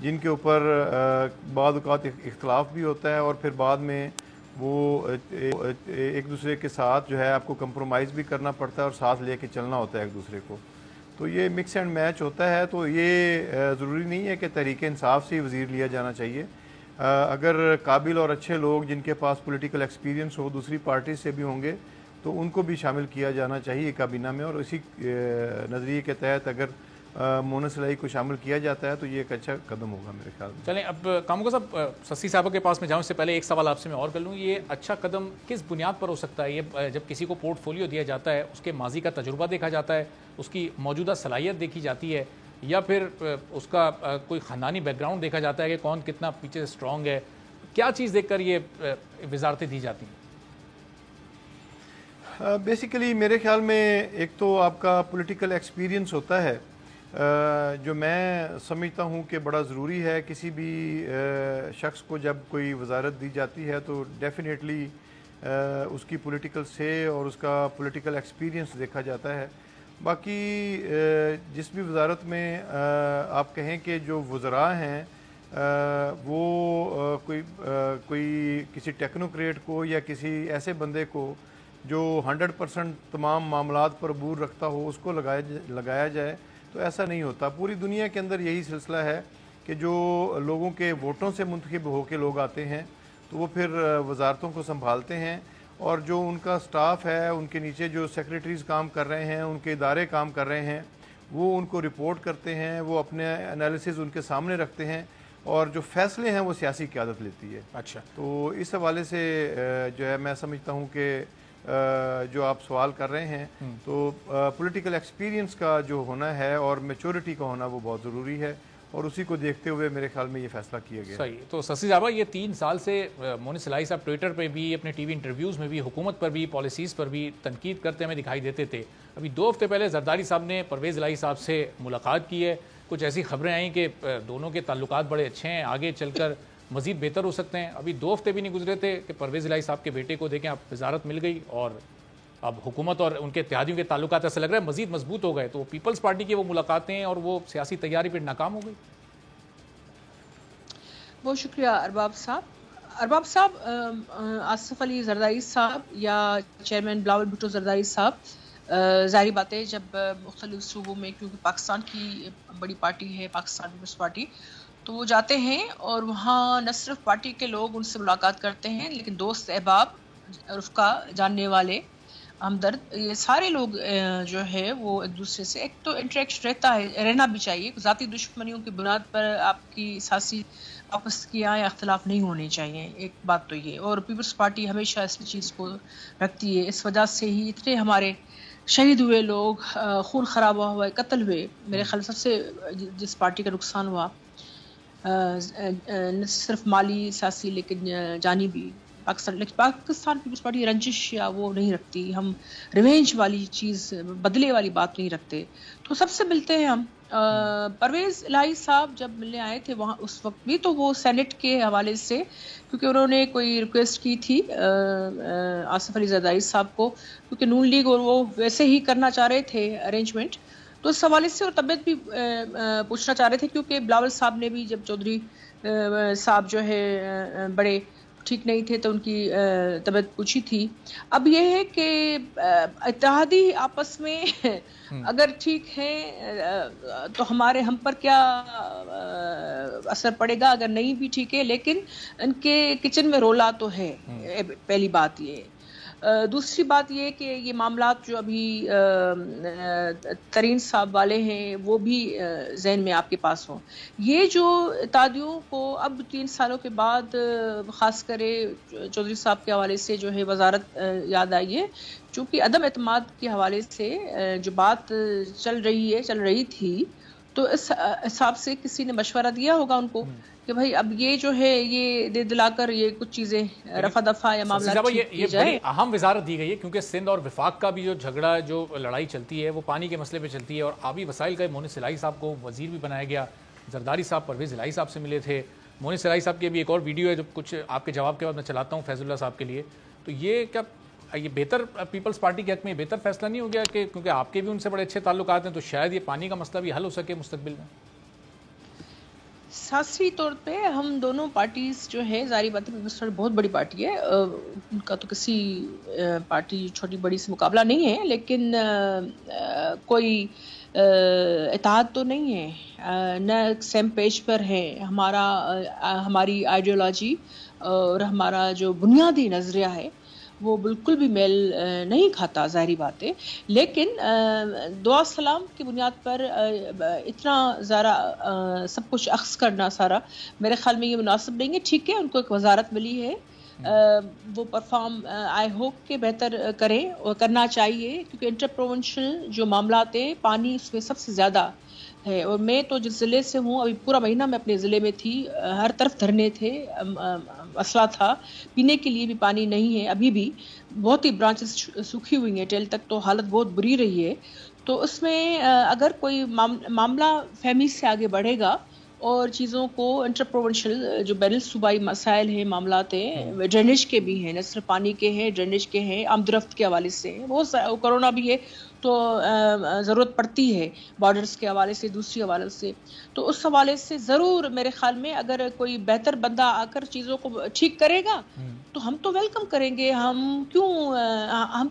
جن کے اوپر بعض اوقات اختلاف بھی ہوتا ہے اور پھر بعد میں وہ ایک دوسرے کے ساتھ جو ہے آپ کو کمپرومائز بھی کرنا پڑتا ہے اور ساتھ لے کے چلنا ہوتا ہے ایک دوسرے کو. تو یہ مکس اینڈ میچ ہوتا ہے. تو یہ ضروری نہیں ہے کہ تحریک انصاف سے ہی وزیر لیا جانا چاہیے. اگر قابل اور اچھے لوگ جن کے پاس پولیٹیکل ایکسپیرینس ہو دوسری پارٹی سے بھی ہوں گے تو ان کو بھی شامل کیا جانا چاہیے کابینہ میں, اور اسی نظریے کے تحت اگر مونس الائی کو شامل کیا جاتا ہے تو یہ ایک اچھا قدم ہوگا میرے خیال میں. چلیں اب کامگو صاحب سسی صاحبہ کے پاس میں جاؤں اس سے پہلے ایک سوال آپ سے میں اور کر لوں. یہ اچھا قدم کس بنیاد پر ہو سکتا ہے؟ یہ جب کسی کو پورٹ فولیو دیا جاتا ہے اس کے ماضی کا تجربہ دیکھا جاتا ہے, اس کی موجودہ صلاحیت دیکھی جاتی ہے, یا پھر اس کا کوئی خاندانی بیک گراؤنڈ دیکھا جاتا ہے کہ کون کتنا پیچھے اسٹرانگ ہے؟ کیا چیز دیکھ کر یہ وزارتیں دی جاتی ہیں؟ بیسیکلی میرے خیال میں ایک تو آپ کا پولیٹیکل ایکسپیرینس ہوتا ہے جو میں سمجھتا ہوں کہ بڑا ضروری ہے. کسی بھی شخص کو جب کوئی وزارت دی جاتی ہے تو ڈیفینیٹلی اس کی پولیٹیکل سے اور اس کا پولیٹیکل ایکسپیرینس دیکھا جاتا ہے. باقی جس بھی وزارت میں آپ کہیں کہ جو وزراء ہیں وہ کوئی کسی ٹیکنوکریٹ کو یا کسی ایسے بندے کو جو 100% تمام معاملات پر عبور رکھتا ہو اس کو لگایا جائے تو ایسا نہیں ہوتا. پوری دنیا کے اندر یہی سلسلہ ہے کہ جو لوگوں کے ووٹوں سے منتخب ہو کے لوگ آتے ہیں تو وہ پھر وزارتوں کو سنبھالتے ہیں, اور جو ان کا سٹاف ہے ان کے نیچے جو سیکریٹریز کام کر رہے ہیں, ان کے ادارے کام کر رہے ہیں, وہ ان کو رپورٹ کرتے ہیں, وہ اپنے انالیسز ان کے سامنے رکھتے ہیں, اور جو فیصلے ہیں وہ سیاسی قیادت لیتی ہے. اچھا, تو اس حوالے سے جو ہے میں سمجھتا ہوں کہ جو آپ سوال کر رہے ہیں تو پولیٹیکل ایکسپیرینس کا جو ہونا ہے اور میچورٹی کا ہونا وہ بہت ضروری ہے, اور اسی کو دیکھتے ہوئے میرے خیال میں یہ فیصلہ کیا گیا. صحیح. تو سسی صاحبہ یہ 3 سال سے مونس الائی صاحب ٹویٹر پہ بھی, اپنے ٹی وی انٹرویوز میں بھی, حکومت پر بھی, پالیسیز پر بھی تنقید کرتے ہمیں دکھائی دیتے تھے. ابھی 2 ہفتے پہلے زرداری صاحب نے پرویز الائی صاحب سے ملاقات کی ہے. کچھ ایسی خبریں آئیں کہ دونوں کے تعلقات بڑے اچھے ہیں, آگے چل کر مزید بہتر ہو سکتے ہیں. ابھی 2 ہفتے بھی نہیں گزرے تھے کہ پرویز الائی صاحب کے بیٹے کو دیکھیں آپ وزارت مل گئی, اور اب حکومت اور ان کے اتحادیوں کے تعلقات ایسا لگ رہا ہے مزید مضبوط ہو گئے. تو پیپلز پارٹی کی وہ ملاقاتیں اور وہ سیاسی تیاری پھر ناکام ہو گئی. بہت شکریہ ارباب صاحب. ارباب صاحب, آصف علی زرداری صاحب یا چیئرمین بلاول بھٹو زرداری صاحب ظاہری بات ہے جب مختلف صوبوں میں, کیونکہ پاکستان کی بڑی پارٹی ہے پاکستان پیپلز پارٹی, تو وہ جاتے ہیں اور وہاں نہ صرف پارٹی کے لوگ ان سے ملاقات کرتے ہیں لیکن دوست احباب, رفقا, جاننے والے, ہمدرد, یہ سارے لوگ جو ہے وہ ایک دوسرے سے ایک تو انٹریکشن رہتا ہے, رہنا بھی چاہیے. ذاتی دشمنیوں کی بنیاد پر آپ کی سیاسی آپس کی یا اختلاف نہیں ہونے چاہیے, ایک بات تو یہ. اور پیپلز پارٹی ہمیشہ اس چیز کو رکھتی ہے. اس وجہ سے ہی اتنے ہمارے شہید ہوئے لوگ, خون خرابہ ہوا, قتل ہوئے. میرے خیال سب سے جس پارٹی کا نقصان ہوا نہ صرف مالی سیاسی لیکن جانی بھی پاکستان پیپلز پارٹی رنجش یا وہ نہیں رکھتی. ہم ریونج والی چیز, بدلے والی بات نہیں رکھتے. تو سب سے ملتے ہیں ہم. پرویز الائی صاحب جب ملنے آئے تھے وہاں اس وقت بھی تو وہ سینٹ کے حوالے سے, کیونکہ انہوں نے کوئی ریکویسٹ کی تھی آصف علی زرداری صاحب کو, کیونکہ نون لیگ اور وہ ویسے ہی کرنا چاہ رہے تھے ارینجمنٹ, تو اس حوالے سے اور طبیعت بھی پوچھنا چاہ رہے تھے, کیونکہ بلاول صاحب نے بھی جب چودھری صاحب جو ہے بڑے ٹھیک نہیں تھے تو ان کی طبیعت پوچھی تھی. اب یہ ہے کہ اتحادی آپس میں اگر ٹھیک ہے تو ہم پر کیا اثر پڑے گا, اگر نہیں بھی ٹھیک ہے لیکن ان کے کچن میں رولا تو ہے. پہلی بات یہ. دوسری بات یہ کہ یہ معاملات جو ابھی ترین صاحب والے ہیں وہ بھی ذہن میں آپ کے پاس ہوں. یہ جو اتحادیوں کو اب 3 سالوں کے بعد خاص کرے چودھری صاحب کے حوالے سے جو ہے وزارت یاد آئی ہے, چونکہ عدم اعتماد کے حوالے سے جو بات چل رہی تھی, تو اس حساب سے کسی نے مشورہ دیا ہوگا ان کو کہ بھائی اب یہ جو ہے یہ دے دلا کر یہ کچھ چیزیں رفع دفع یا معاملات یہ بڑی اہم وزارت دی گئی ہے, کیونکہ سندھ اور وفاق کا بھی جو جھگڑا جو لڑائی چلتی ہے وہ پانی کے مسئلے پہ چلتی ہے, اور آبی وسائل کا مونس الائی صاحب کو وزیر بھی بنایا گیا. زرداری صاحب پرویز الائی صاحب سے ملے تھے. مونس الائی صاحب کی ابھی ایک اور ویڈیو ہے جو کچھ آپ کے جواب کے بعد میں چلاتا ہوں فیض اللہ صاحب کے لیے. تو یہ کیا یہ بہتر پیپلز پارٹی کے حق میں بہتر فیصلہ نہیں ہو گیا کہ کیونکہ آپ کے بھی ان سے بڑے اچھے تعلقات ہیں تو شاید یہ پانی کا مسئلہ بھی حل ہو سکے مستقبل میں؟ سیاسی طور پہ ہم دونوں پارٹیز جو ہے ظاہری بات ہے پیپلز پارٹی بہت بڑی پارٹی ہے، ان کا تو کسی پارٹی چھوٹی بڑی سے مقابلہ نہیں ہے، لیکن کوئی اتحاد تو نہیں ہے، نہ سیم پیج پر ہے ہماری آئیڈیالوجی اور ہمارا جو بنیادی نظریہ ہے وہ بالکل بھی میل نہیں کھاتا، ظاہری بات ہے، لیکن دعا سلام کی بنیاد پر اتنا زیادہ سب کچھ اخذ کرنا سارا میرے خیال میں یہ مناسب نہیں ہے۔ ٹھیک ہے، ان کو ایک وزارت ملی ہے، وہ پرفارم آئی ہوپ کہ بہتر کریں اور کرنا چاہیے، کیونکہ انٹر پروونشل جو معاملات ہیں پانی اس میں سب سے زیادہ ہے، اور میں تو جس ضلع سے ہوں ابھی پورا مہینہ میں اپنے ضلع میں تھی، ہر طرف دھرنے تھے، مسئلہ تھا، پینے کے لیے بھی پانی نہیں ہے، ابھی بھی بہت ہی برانچز سوکھی ہوئی ہیں، ٹیل تک تو حالت بہت بری رہی ہے۔ تو اس میں اگر کوئی معاملہ فہمی سے آگے بڑھے گا اور چیزوں کو انٹر پروونشل جو بین الصوبائی مسائل ہیں، معاملات ہیں، ڈرینیج کے بھی ہیں، نہ صرف پانی کے ہیں، ڈرینیج کے ہیں، آمد کے حوالے سے بہت کرونا بھی ہے تو ضرورت پڑتی ہے بارڈرز کے حوالے سے، دوسری حوالے سے، تو اس حوالے سے ضرور میرے خیال میں اگر کوئی بہتر بندہ آ کر چیزوں کو ٹھیک کرے گا تو ہم تو ویلکم کریں گے، ہم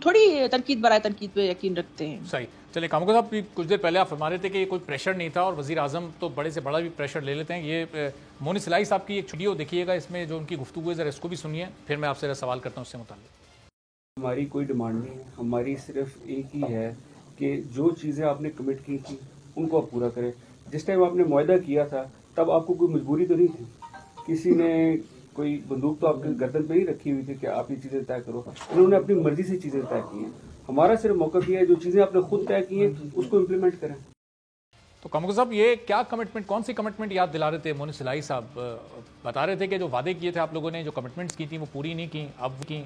تھوڑی تنقید برائے تنقید پہ یقین رکھتے ہیں۔ صحیح، چلیں کامکو صاحب کچھ دیر پہلے آپ فرما رہے تھے کہ یہ کوئی پریشر نہیں تھا اور وزیر اعظم تو بڑے سے بڑا بھی پریشر لے لیتے ہیں، یہ مونی سلائی صاحب کی ایک ویڈیو دیکھیے گا، اس میں جو ان کی گفتگو ہے ذرا اس کو بھی سنیے، پھر میں آپ سے سوال کرتا ہوں اس سے متعلق۔ ہماری کوئی ڈیمانڈ نہیں ہے، ہماری صرف ایک ہی ہے کہ جو چیزیں آپ نے کمٹ کی تھی ان کو آپ پورا کریں۔ جس ٹائم آپ نے معاہدہ کیا تھا تب آپ کو کوئی مجبوری تو نہیں تھی، کسی نے کوئی بندوق تو آپ کے گردن پہ ہی رکھی ہوئی تھی کہ آپ یہ چیزیں طے کرو، انہوں نے اپنی مرضی سے چیزیں طے کی ہیں۔ ہمارا صرف موقف یہ ہے جو چیزیں آپ نے خود طے کی ہیں اس کو امپلیمنٹ کریں۔ تو کامکو صاحب یہ کیا کمٹمنٹ، کون سی کمٹمنٹ یاد دلا رہے تھے مونی سلائی صاحب؟ بتا رہے تھے کہ جو وعدے کیے تھے آپ لوگوں نے، جو کمٹمنٹس کی تھیں وہ پوری نہیں کی،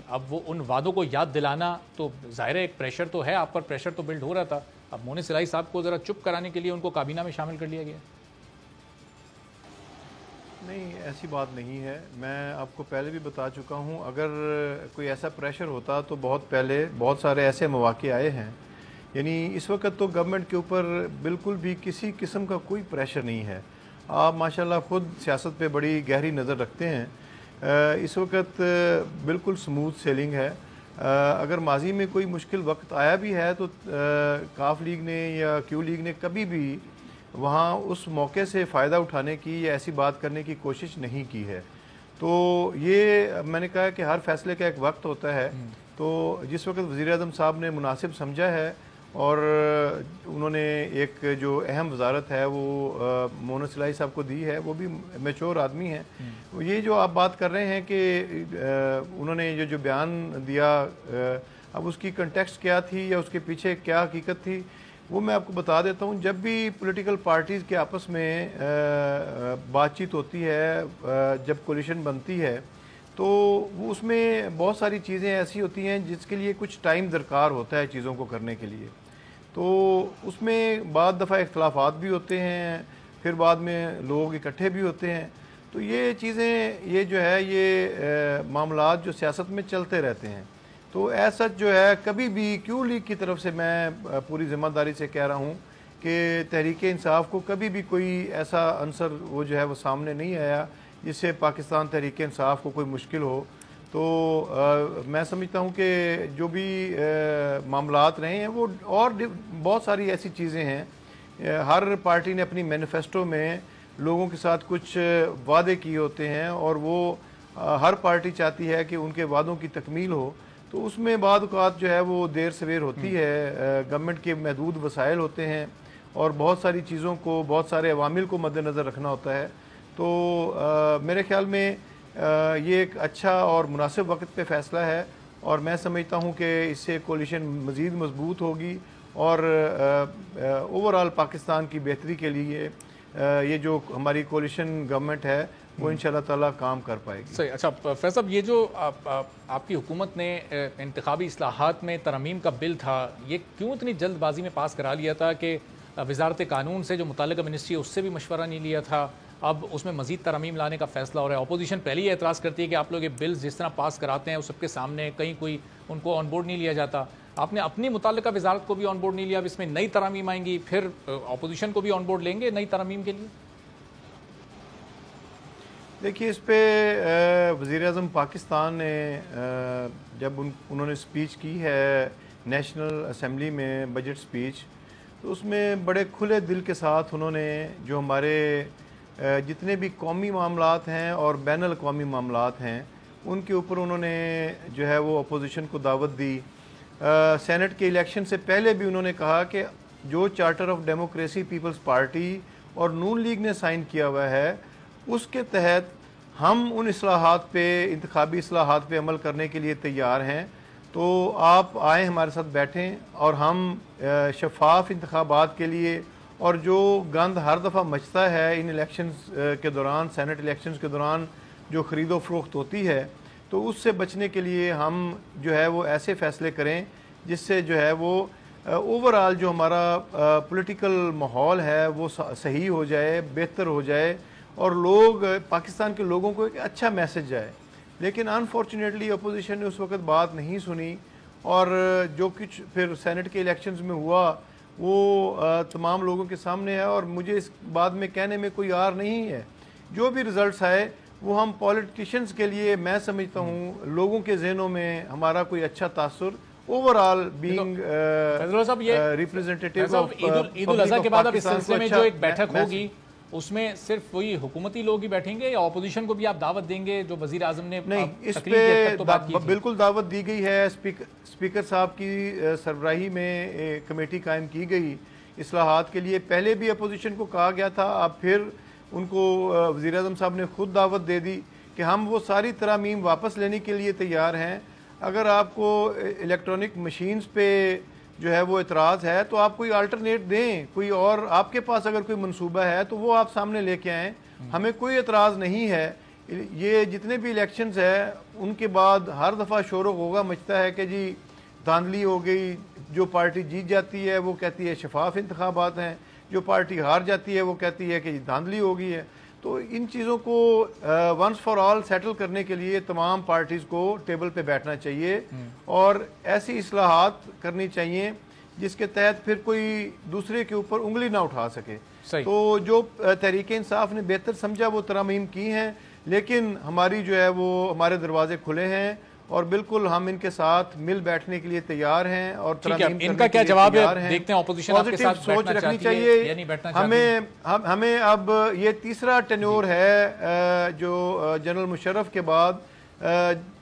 اب وہ ان وعدوں کو یاد دلانا تو ظاہر ہے ایک پریشر تو ہے آپ پر، پریشر تو بلڈ ہو رہا تھا، اب مونی سلائی صاحب کو ذرا چپ کرانے کے لیے ان کو کابینہ میں شامل کر لیا گیا۔ نہیں، ایسی بات نہیں ہے، میں آپ کو پہلے بھی بتا چکا ہوں، اگر کوئی ایسا پریشر ہوتا تو بہت پہلے بہت سارے ایسے مواقع آئے ہیں، یعنی اس وقت تو گورنمنٹ کے اوپر بالکل بھی کسی قسم کا کوئی پریشر نہیں ہے۔ آپ ماشاءاللہ خود سیاست پہ بڑی گہری نظر رکھتے ہیں، اس وقت بالکل سموتھ سیلنگ ہے۔ اگر ماضی میں کوئی مشکل وقت آیا بھی ہے تو کاف لیگ نے یا کیو لیگ نے کبھی بھی وہاں اس موقع سے فائدہ اٹھانے کی یا ایسی بات کرنے کی کوشش نہیں کی ہے۔ تو یہ میں نے کہا کہ ہر فیصلے کا ایک وقت ہوتا ہے، تو جس وقت وزیر اعظم صاحب نے مناسب سمجھا ہے اور انہوں نے ایک جو اہم وزارت ہے وہ مونی سلائی صاحب کو دی ہے، وہ بھی میچور آدمی ہیں۔ یہ جو آپ بات کر رہے ہیں کہ انہوں نے جو بیان دیا، اب اس کی کنٹیکسٹ کیا تھی یا اس کے پیچھے کیا حقیقت تھی وہ میں آپ کو بتا دیتا ہوں۔ جب بھی پولیٹیکل پارٹیز کے آپس میں بات چیت ہوتی ہے، جب کولیشن بنتی ہے تو وہ اس میں بہت ساری چیزیں ایسی ہوتی ہیں جس کے لیے کچھ ٹائم درکار ہوتا ہے چیزوں کو کرنے کے لیے، تو اس میں بعض دفعہ اختلافات بھی ہوتے ہیں، پھر بعد میں لوگ اکٹھے بھی ہوتے ہیں، تو یہ چیزیں یہ جو ہے یہ معاملات جو سیاست میں چلتے رہتے ہیں۔ تو ایسا جو ہے کبھی بھی کیو لیگ کی طرف سے میں پوری ذمہ داری سے کہہ رہا ہوں کہ تحریک انصاف کو کبھی بھی کوئی ایسا عنصر وہ جو ہے وہ سامنے نہیں آیا جس سے پاکستان تحریک انصاف کو کوئی مشکل ہو۔ تو میں سمجھتا ہوں کہ جو بھی معاملات رہے ہیں وہ اور بہت ساری ایسی چیزیں ہیں، ہر پارٹی نے اپنی مینیفیسٹو میں لوگوں کے ساتھ کچھ وعدے کیے ہوتے ہیں اور وہ ہر پارٹی چاہتی ہے کہ ان کے وعدوں کی تکمیل ہو، تو اس میں بعض اوقات جو ہے وہ دیر سویر ہوتی ہے، گورنمنٹ کے محدود وسائل ہوتے ہیں اور بہت ساری چیزوں کو، بہت سارے عوامل کو مد نظر رکھنا ہوتا ہے۔ تو میرے خیال میں یہ ایک اچھا اور مناسب وقت پہ فیصلہ ہے اور میں سمجھتا ہوں کہ اس سے کولیشن مزید مضبوط ہوگی اور اوورآل پاکستان کی بہتری کے لیے یہ جو ہماری کولیشن گورنمنٹ ہے وہ انشاءاللہ تعالیٰ کام کر پائے گی۔ صحیح، اچھا فیض صاحب، یہ جو آپ کی حکومت نے انتخابی اصلاحات میں ترمیم کا بل تھا، یہ کیوں اتنی جلد بازی میں پاس کرا لیا تھا کہ وزارت قانون سے جو متعلقہ منسٹری ہے اس سے بھی مشورہ نہیں لیا تھا؟ اب اس میں مزید ترمیم لانے کا فیصلہ ہو رہا ہے، اپوزیشن پہلے ہی اعتراض کرتی ہے کہ آپ لوگ یہ بلز جس طرح پاس کراتے ہیں اس سب کے سامنے کہیں کوئی ان کو آن بورڈ نہیں لیا جاتا، آپ نے اپنی متعلقہ وزارت کو بھی آن بورڈ نہیں لیا، اب اس میں نئی ترامیم آئیں گی، پھر اپوزیشن کو بھی آن بورڈ لیں گے نئی ترامیم کے لیے؟ دیکھیے اس پہ وزیر اعظم پاکستان نے جب انہوں نے سپیچ کی ہے نیشنل اسمبلی میں بجٹ سپیچ، تو اس میں بڑے کھلے دل کے ساتھ انہوں نے جو ہمارے جتنے بھی قومی معاملات ہیں اور بین الاقوامی معاملات ہیں ان کے اوپر انہوں نے جو ہے وہ اپوزیشن کو دعوت دی. سینٹ کے الیکشن سے پہلے بھی انہوں نے کہا کہ جو charter of democracy Peoples Party اور نون لیگ نے سائن کیا ہوا ہے اس کے تحت ہم ان اصلاحات پہ، انتخابی اصلاحات پہ عمل کرنے کے لیے تیار ہیں. تو آپ آئیں ہمارے ساتھ بیٹھیں اور ہم شفاف انتخابات کے لیے، اور جو گند ہر دفعہ مچتا ہے ان الیکشنز کے دوران، سینٹ الیکشنز کے دوران جو خرید و فروخت ہوتی ہے، تو اس سے بچنے کے لیے ہم جو ہے وہ ایسے فیصلے کریں جس سے جو ہے وہ اوورآل جو ہمارا پولیٹیکل ماحول ہے وہ صحیح ہو جائے، بہتر ہو جائے اور لوگ، پاکستان کے لوگوں کو ایک اچھا میسج جائے. لیکن انفارچونیٹلی اپوزیشن نے اس وقت بات نہیں سنی، اور جو کچھ پھر سینٹ کے الیکشنز میں ہوا وہ تمام لوگوں کے سامنے ہے، اور مجھے اس بات میں کہنے میں کوئی عار نہیں ہے. جو بھی ریزلٹس آئے وہ ہم پولیٹیشنز کے لیے، میں سمجھتا ہوں لوگوں کے ذہنوں میں ہمارا کوئی اچھا تاثر اوورآل بینگ ریپرزینٹیٹیو آف عید الاضحیٰ کے بعد اب اس سلسلے میں جو ایک بیٹھک ہوگی اس میں صرف وہی حکومتی لوگ ہی بیٹھیں گے یا اپوزیشن کو بھی آپ دعوت دیں گے؟ جو وزیر اعظم نے نہیں، اس پہ بالکل دعوت دی گئی ہے. اسپیکر صاحب کی سربراہی میں کمیٹی قائم کی گئی اصلاحات کے لیے. پہلے بھی اپوزیشن کو کہا گیا تھا، اب پھر ان کو وزیر اعظم صاحب نے خود دعوت دے دی کہ ہم وہ ساری ترامیم واپس لینے کے لیے تیار ہیں. اگر آپ کو الیکٹرانک مشینز پہ جو ہے وہ اعتراض ہے تو آپ کوئی آلٹرنیٹ دیں، کوئی اور آپ کے پاس اگر کوئی منصوبہ ہے تو وہ آپ سامنے لے کے آئیں. ہمیں کوئی اعتراض نہیں ہے. یہ جتنے بھی الیکشنز ہیں ان کے بعد ہر دفعہ شور و غوغا مچتا ہے کہ جی دھاندلی ہو گئی، جو پارٹی جیت جاتی ہے وہ کہتی ہے شفاف انتخابات ہیں، جو پارٹی ہار جاتی ہے وہ کہتی ہے کہ دھاندلی ہو گئی ہے. تو ان چیزوں کو ونس فار آل سیٹل کرنے کے لیے تمام پارٹیز کو ٹیبل پہ بیٹھنا چاہیے اور ایسی اصلاحات کرنی چاہیے جس کے تحت پھر کوئی دوسرے کے اوپر انگلی نہ اٹھا سکے. تو جو تحریک انصاف نے بہتر سمجھا وہ ترامیم کی ہیں، لیکن ہماری جو ہے وہ ہمارے دروازے کھلے ہیں اور بالکل ہم ان کے ساتھ مل بیٹھنے کے لیے تیار ہیں اور ترامیم ان کا کیا جواب ہے؟ دیکھتے ہیں اپوزیشن آپ کے ساتھ سوچ رکھنی چاہیے. ہمیں اب یہ تیسرا ٹینیور ہے جو جنرل مشرف کے بعد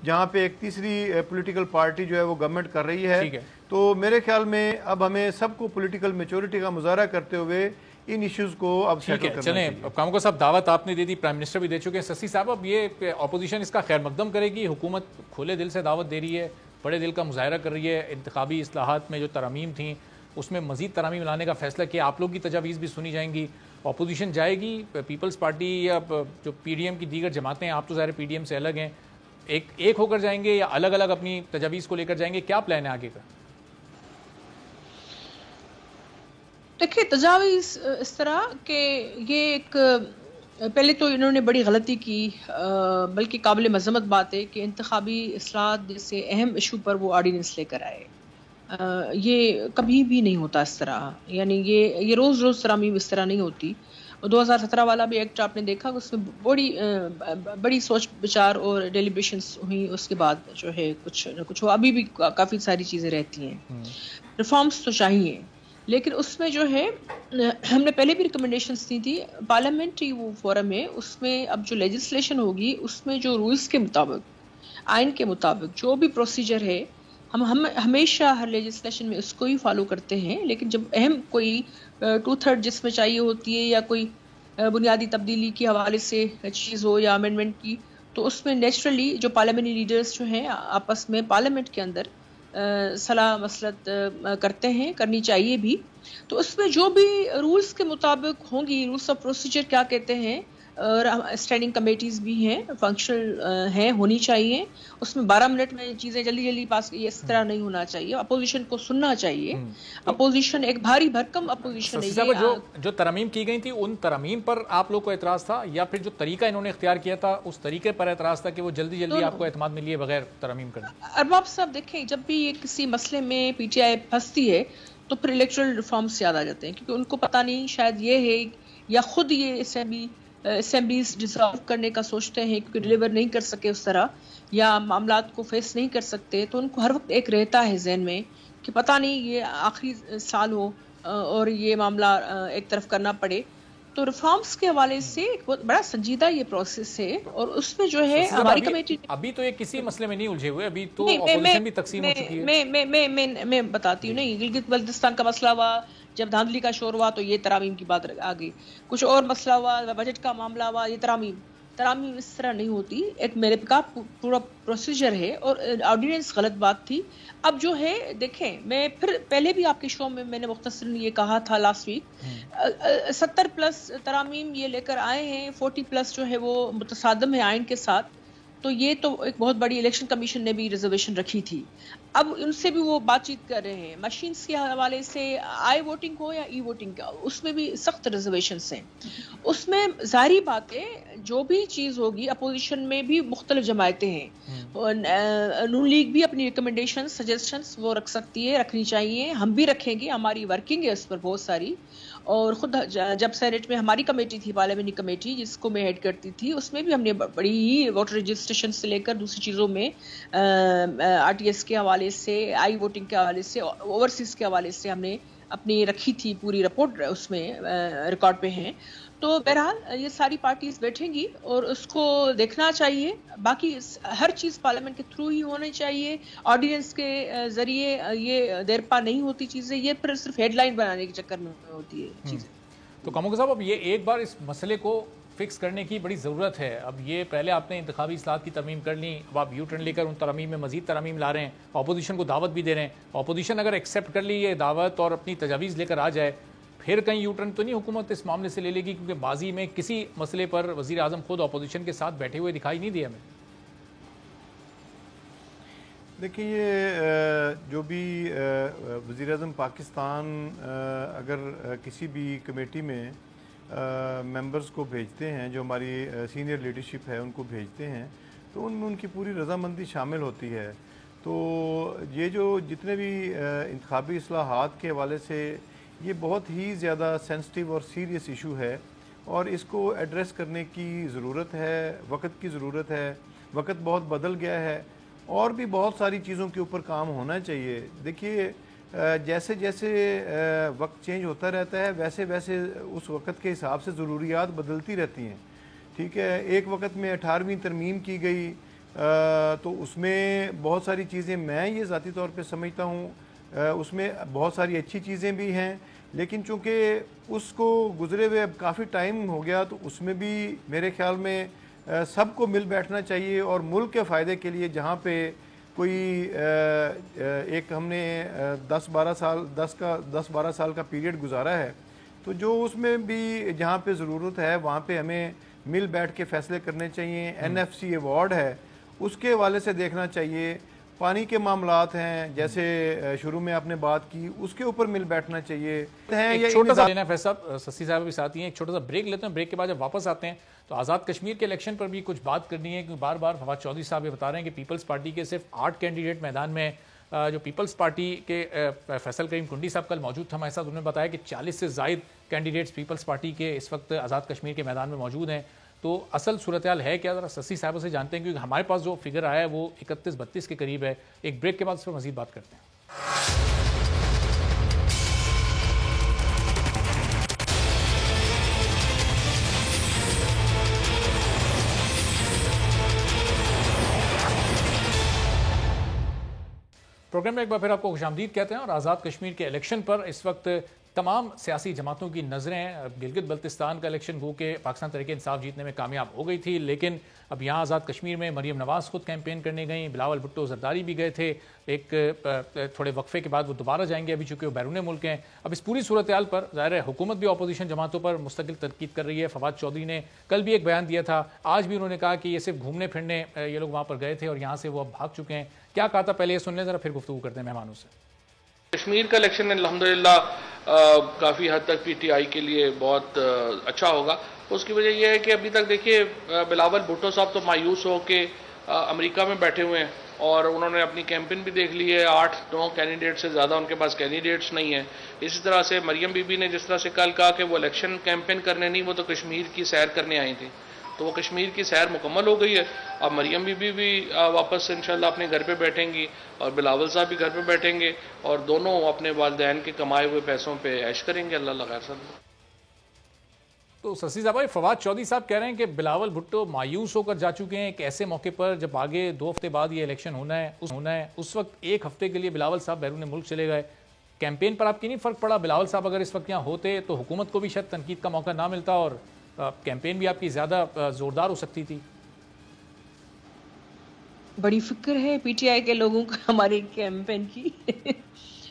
جہاں پہ ایک تیسری پولیٹیکل پارٹی جو ہے وہ گورنمنٹ کر رہی ہے. تو میرے خیال میں اب ہمیں سب کو پولیٹیکل میچورٹی کا مظاہرہ کرتے ہوئے ان ایشوز کو اب سیٹل کرنا چاہیے. چلیں اب کاموں کو صاحب دعوت آپ نے دے دی، پرائم منسٹر بھی دے چکے ہیں. سسی صاحب اب یہ اپوزیشن اس کا خیر مقدم کرے گی؟ حکومت کھلے دل سے دعوت دے رہی ہے، بڑے دل کا مظاہرہ کر رہی ہے، انتخابی اصلاحات میں جو ترامیم تھیں اس میں مزید ترامیم لانے کا فیصلہ کیا. آپ لوگ کی تجاویز بھی سنی جائیں گی. اپوزیشن جائے گی، پیپلز پارٹی یا جو پی ڈی ایم کی دیگر جماعتیں ہیں، آپ تو ظاہر پی ڈی ایم سے الگ ہیں، ایک ہو کر جائیں گے یا الگ الگ اپنی تجاویز کو لے کر جائیں گے؟ کیا پلان ہے آگے کا؟ دیکھیے تجاویز اس طرح کہ یہ ایک پہلے تو انہوں نے بڑی غلطی کی، بلکہ قابل مذمت بات ہے کہ انتخابی اصلاحات جیسے اہم ایشو پر وہ آرڈیننس لے کر آئے. یہ کبھی بھی نہیں ہوتا اس طرح، یعنی یہ روز روز ترامیم اس طرح نہیں ہوتی. 2017 والا بھی ایکٹ آپ نے دیکھا، اس میں بڑی سوچ بچار اور ڈیلیبریشنز ہوئی، اس کے بعد جو ہے کچھ نہ کچھ ہوا. ابھی بھی کافی ساری چیزیں رہتی ہیں، ریفارمز تو چاہیے، لیکن اس میں جو ہے ہم نے پہلے بھی ریکمنڈیشنز دی تھی. پارلیمنٹری وہ فورم ہے، اس میں اب جو لیجسلیشن ہوگی اس میں جو رولز کے مطابق، آئین کے مطابق جو بھی پروسیجر ہے، ہم ہمیشہ ہر لیجسلیشن میں اس کو ہی فالو کرتے ہیں. لیکن جب اہم کوئی 2/3 جس میں چاہیے ہوتی ہے یا کوئی بنیادی تبدیلی کے حوالے سے چیز ہو یا امینڈمنٹ کی، تو اس میں نیچرلی جو پارلیمنٹری لیڈرز جو ہیں آپس میں پارلیمنٹ کے اندر صلاح مصلحت کرتے ہیں، کرنی چاہیے بھی. تو اس میں جو بھی رولز کے مطابق ہوں گی، رولز آف پروسیجر کیا کہتے ہیں، اور اسٹینڈنگ کمیٹیز بھی ہیں، فنکشنل ہیں، ہونی چاہیے. اس میں 12 منٹ میں چیزیں جلدی پاس، یہ اس طرح نہیں ہونا چاہیے. اپوزیشن کو سننا چاہیے. اپوزیشن ایک بھاری بھرکم اپوزیشن ہے. جو ترامیم کی گئی تھی ان ترامیم پر آپ لوگ کو اعتراض تھا یا پھر جو طریقہ انہوں نے اختیار کیا تھا اس طریقے پر اعتراض تھا کہ وہ جلدی آپ کو اعتماد ملیے بغیر ترامیم کرنے؟ ارباب صاحب دیکھیں، جب بھی یہ کسی مسئلے میں پی ٹی آئی پھنستی ہے تو پھر الیکٹرل ریفارمز یاد آ جاتے ہیں، کیونکہ ان کو پتہ نہیں شاید یہ ہے یا خود یہ اسمبلی اسمبلیز ڈسالو کرنے کا سوچتے ہیں کیونکہ ڈلیور نہیں کر سکے اس طرح یا معاملات کو فیس نہیں کر سکتے، تو ان کو ہر وقت ایک رہتا ہے ذہن میں کہ پتہ نہیں یہ آخری سال ہو اور یہ معاملہ ایک طرف کرنا پڑے. تو ریفارمز کے حوالے سے ایک بہت بڑا سنجیدہ یہ پروسیس ہے، اور اس میں جو ہے ہماری کمیٹی ابھی تو یہ کسی مسئلے میں نہیں الجھے ہوئے، ابھی تو اپوزیشن بھی تقسیم ہو چکی ہے. میں بتاتی ہوں، نہیں گلگت بلتستان کا مسئلہ ہوا، جب دھاندلی کا شور ہوا تو یہ ترامیم کی بات آ گئی. کچھ اور مسئلہ ہوا، بجٹ کا معاملہ ہوا، یہ ترامیم اس طرح نہیں ہوتی. ایک میرے کا پورا پروسیجر ہے، اور آرڈیننس غلط بات تھی. اب جو ہے دیکھیں، میں پھر پہلے بھی آپ کے شو میں نے مختصر یہ کہا تھا لاسٹ ویک، 70+ ترامیم یہ لے کر آئے ہیں، 40+ جو ہے وہ متصادم ہے آئین کے ساتھ. تو یہ تو ایک بہت بڑی الیکشن کمیشن نے بھی ریزرویشن رکھی تھی. اب ان سے بھی وہ بات چیت کر رہے ہیں. مشینز کے حوالے سے آئی ووٹنگ ہو یا ای ووٹنگ کا، اس میں بھی سخت ریزرویشنس ہیں. اس میں ظاہری بات ہے جو بھی چیز ہوگی، اپوزیشن میں بھی مختلف جماعتیں ہیں، نون لیگ بھی اپنی ریکمنڈیشن سجیشنس وہ رکھ سکتی ہے، رکھنی چاہیے، ہم بھی رکھیں گے، ہماری ورکنگ ہے اس پر بہت ساری. اور خود جب سینیٹ میں ہماری کمیٹی تھی، پارلیمنٹری کمیٹی جس کو میں ہیڈ کرتی تھی، اس میں بھی ہم نے بڑی ہی ووٹر رجسٹریشن سے لے کر دوسری چیزوں میں آر ٹی ایس کے حوالے سے، آئی ووٹنگ کے حوالے سے، اوورسیز کے حوالے سے ہم نے اپنی رکھی تھی پوری رپورٹ، اس میں ریکارڈ پہ ہیں. تو بہرحال یہ ساری پارٹیز بیٹھیں گی اور اس کو دیکھنا چاہیے. باقی ہر چیز پارلیمنٹ کے تھرو ہی ہونی چاہیے، آرڈیننس کے ذریعے یہ دیرپا نہیں ہوتی چیزیں، یہ پھر صرف ہیڈ لائن بنانے کے چکر میں ہوتی ہے چیزیں. تو کاموکا صاحب، اب یہ ایک بار اس مسئلے کو فکس کرنے کی بڑی ضرورت ہے. اب یہ پہلے آپ نے انتخابی اصلاحات کی ترمیم کر لی، اب آپ یو ٹرن لے کر ان ترمیم میں مزید ترمیم لا رہے ہیں، اپوزیشن کو دعوت بھی دے رہے ہیں. اپوزیشن اگر ایکسیپٹ کر لی یہ دعوت اور اپنی تجاویز لے کر آ جائے، پھر کہیں یو ٹرن تو نہیں حکومت اس معاملے سے لے لے گی؟ کیونکہ ماضی میں کسی مسئلے پر وزیر اعظم خود اپوزیشن کے ساتھ بیٹھے ہوئے دکھائی نہیں دیا ہمیں. دیکھیں، یہ جو بھی وزیر اعظم پاکستان اگر کسی بھی کمیٹی میں ممبرز کو بھیجتے ہیں، جو ہماری سینئر لیڈرشپ ہے ان کو بھیجتے ہیں، تو ان میں ان کی پوری رضامندی شامل ہوتی ہے. تو یہ جو جتنے بھی انتخابی اصلاحات کے حوالے سے یہ بہت ہی زیادہ سینسٹیو اور سیریس ایشو ہے، اور اس کو ایڈریس کرنے کی ضرورت ہے، وقت کی ضرورت ہے. وقت بہت بدل گیا ہے، اور بھی بہت ساری چیزوں کے اوپر کام ہونا چاہیے. دیکھیے، جیسے جیسے وقت چینج ہوتا رہتا ہے، ویسے ویسے اس وقت کے حساب سے ضروریات بدلتی رہتی ہیں. ٹھیک ہے، ایک وقت میں 18ویں ترمیم کی گئی، تو اس میں بہت ساری چیزیں میں یہ ذاتی طور پہ سمجھتا ہوں اس میں بہت ساری اچھی چیزیں بھی ہیں، لیکن چونکہ اس کو گزرے ہوئے اب کافی ٹائم ہو گیا، تو اس میں بھی میرے خیال میں سب کو مل بیٹھنا چاہیے. اور ملک کے فائدے کے لیے جہاں پہ کوئی ایک ہم نے 10-12 سال کا پیریڈ گزارا ہے، تو جو اس میں بھی جہاں پہ ضرورت ہے وہاں پہ ہمیں مل بیٹھ کے فیصلے کرنے چاہیے. NFC ایوارڈ ہے، اس کے حوالے سے دیکھنا چاہیے. پانی کے معاملات ہیں، جیسے شروع میں آپ نے بات کی، اس کے اوپر مل بیٹھنا چاہیے. ایک چھوٹا سا لینا فیصلہ، سسی صاحب بھی ساتھ ہی ہیں، ایک چھوٹا سا بریک لیتے ہیں. بریک کے بعد جب واپس آتے ہیں تو آزاد کشمیر کے الیکشن پر بھی کچھ بات کرنی ہے، کیونکہ بار بار فواد چودھری صاحب یہ بتا رہے ہیں کہ پیپلز پارٹی کے صرف 8 کینڈیڈیٹ میدان میں. جو پیپلز پارٹی کے فیصل کریم کنڈی صاحب کل موجود تھا ہمارے ساتھ، انہوں نے بتایا کہ 40 سے زائد کینڈیڈیٹس پیپلز پارٹی کے اس وقت آزاد کشمیر کے میدان میں موجود ہیں. تو اصل صورتحال ہے کیا؟ ذرا سسی صاحب سے جانتے ہیں، کیونکہ ہمارے پاس جو فگر آیا ہے وہ 31-32 کے قریب ہے. ایک بریک کے بعد اس پر مزید بات کرتے ہیں. پروگرام میں ایک بار پھر آپ کو خوش آمدید کہتے ہیں. اور آزاد کشمیر کے الیکشن پر اس وقت تمام سیاسی جماعتوں کی نظریں ہیں. گلگت بلتستان کا الیکشن ہو کے پاکستان تحریک انصاف جیتنے میں کامیاب ہو گئی تھی، لیکن اب یہاں آزاد کشمیر میں مریم نواز خود کیمپین کرنے گئیں، بلاول بھٹو زرداری بھی گئے تھے. ایک تھوڑے وقفے کے بعد وہ دوبارہ جائیں گے، ابھی چونکہ وہ بیرون ملک ہیں. اب اس پوری صورتحال پر ظاہر ہے حکومت بھی اپوزیشن جماعتوں پر مستقل تنقید کر رہی ہے. فواد چودھری نے کل بھی ایک بیان دیا تھا، آج بھی انہوں نے کہا کہ یہ صرف گھومنے پھرنے یہ لوگ وہاں پر گئے تھے اور یہاں سے وہ اب بھاگ چکے ہیں. کیا کہا تھا پہلے یہ سن لیں ذرا، پھر گفتگو کرتے ہیں مہمانوں سے. کشمیر کا الیکشن الحمدللہ کافی حد تک پی ٹی آئی کے لیے بہت اچھا ہوگا. اس کی وجہ یہ ہے کہ ابھی تک دیکھیے بلاول بھٹو صاحب تو مایوس ہو کے امریکہ میں بیٹھے ہوئے ہیں، اور انہوں نے اپنی کیمپین بھی دیکھ لی ہے. 8-9 کینڈیڈیٹ سے زیادہ ان کے پاس کینڈیڈیٹس نہیں ہیں. اسی طرح سے مریم بی بی نے جس طرح سے کل کہا کہ وہ الیکشن کیمپین کرنے نہیں، وہ تو کشمیر کی سیر کرنے آئی تھی، تو وہ کشمیر کی سیر مکمل ہو گئی ہے. اب مریم بی بی بھی واپس انشاءاللہ اپنے گھر پہ بیٹھیں گی اور بلاول صاحب بھی گھر پہ بیٹھیں گے اور دونوں اپنے والدین کے کمائے ہوئے پیسوں پہ عیش کریں گے. اللہ خیر سب. تو سسی صاحب، فواد چودھری صاحب کہہ رہے ہیں کہ بلاول بھٹو مایوس ہو کر جا چکے ہیں ایک ایسے موقع پر جب آگے 2 ہفتے بعد یہ الیکشن ہونا ہے. اس وقت 1 ہفتے کے لیے بلاول صاحب بیرون ملک چلے گئے. کیمپین پر آپ کی نہیں فرق پڑا؟ بلاول صاحب اگر اس وقت یہاں ہوتے تو حکومت کو بھی شاید تنقید کا موقع نہ ملتا اور کیمپین بھی آپ کی زیادہ زوردار ہو سکتی تھی. بڑی فکر ہے پی ٹی آئی کے لوگوں کو ہماری کیمپین کی.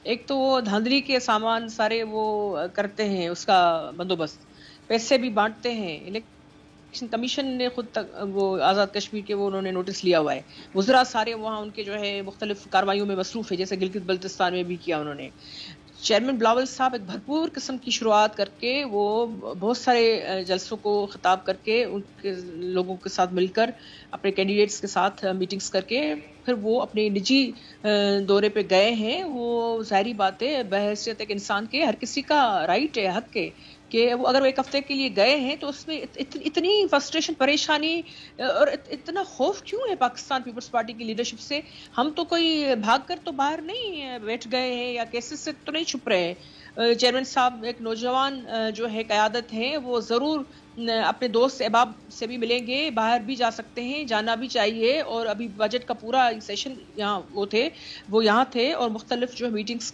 ایک تو وہ دھاندلی کے سامان سارے وہ کرتے ہیں، اس کا بندوبست، پیسے بھی بانٹتے ہیں. الیکشن کمیشن نے خود تک وہ آزاد کشمیر کے وہ انہوں نے نوٹس لیا ہوا ہے. وزراء سارے وہاں ان کے جو ہے مختلف کارروائیوں میں مصروف ہے، جیسے گلگت بلتستان میں بھی کیا انہوں نے. چیئرمین بلاول صاحب ایک بھرپور قسم کی شروعات کر کے وہ بہت سارے جلسوں کو خطاب کر کے ان کے لوگوں کے ساتھ مل کر اپنے کینڈیڈیٹس کے ساتھ میٹنگز کر کے پھر وہ اپنے نجی دورے پہ گئے ہیں. وہ ظاہری بات ہے بحیثیت ایک انسان کے ہر کسی کا رائٹ ہے، حق ہے کہ وہ اگر وہ 1 ہفتے کے لیے گئے ہیں تو اس میں اتنی فرسٹریشن، پریشانی اور اتنا خوف کیوں ہے پاکستان پیپلز پارٹی کی لیڈرشپ سے؟ ہم تو کوئی بھاگ کر تو باہر نہیں بیٹھ گئے ہیں یا کیسز سے تو نہیں چھپ رہے ہیں. چیئرمین صاحب ایک نوجوان جو ہے قیادت ہے، وہ ضرور اپنے دوست احباب سے بھی ملیں گے، باہر بھی جا سکتے ہیں، جانا بھی چاہیے. اور ابھی بجٹ کا پورا سیشن یہاں وہ یہاں تھے اور مختلف جو میٹنگز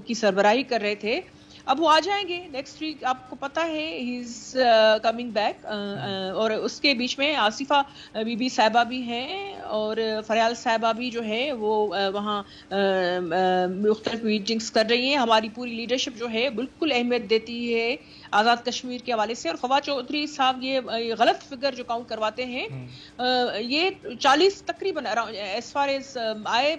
کی سربراہی کر رہے تھے. اب وہ آ جائیں گے نیکسٹ ویک، آپ کو پتا ہے ہی از کمنگ بیک. اور اس کے بیچ میں آصفہ بی بی صاحبہ بھی ہیں اور فریال صاحبہ بھی جو ہے وہ وہاں مختلف میٹنگز کر رہی ہیں. ہماری پوری لیڈرشپ جو ہے بالکل اہمیت دیتی ہے آزاد کشمیر کے حوالے سے. اور فواد چودھری صاحب یہ غلط فگر جو کاؤنٹ کرواتے ہیں، یہ 40 تقریباً as far as I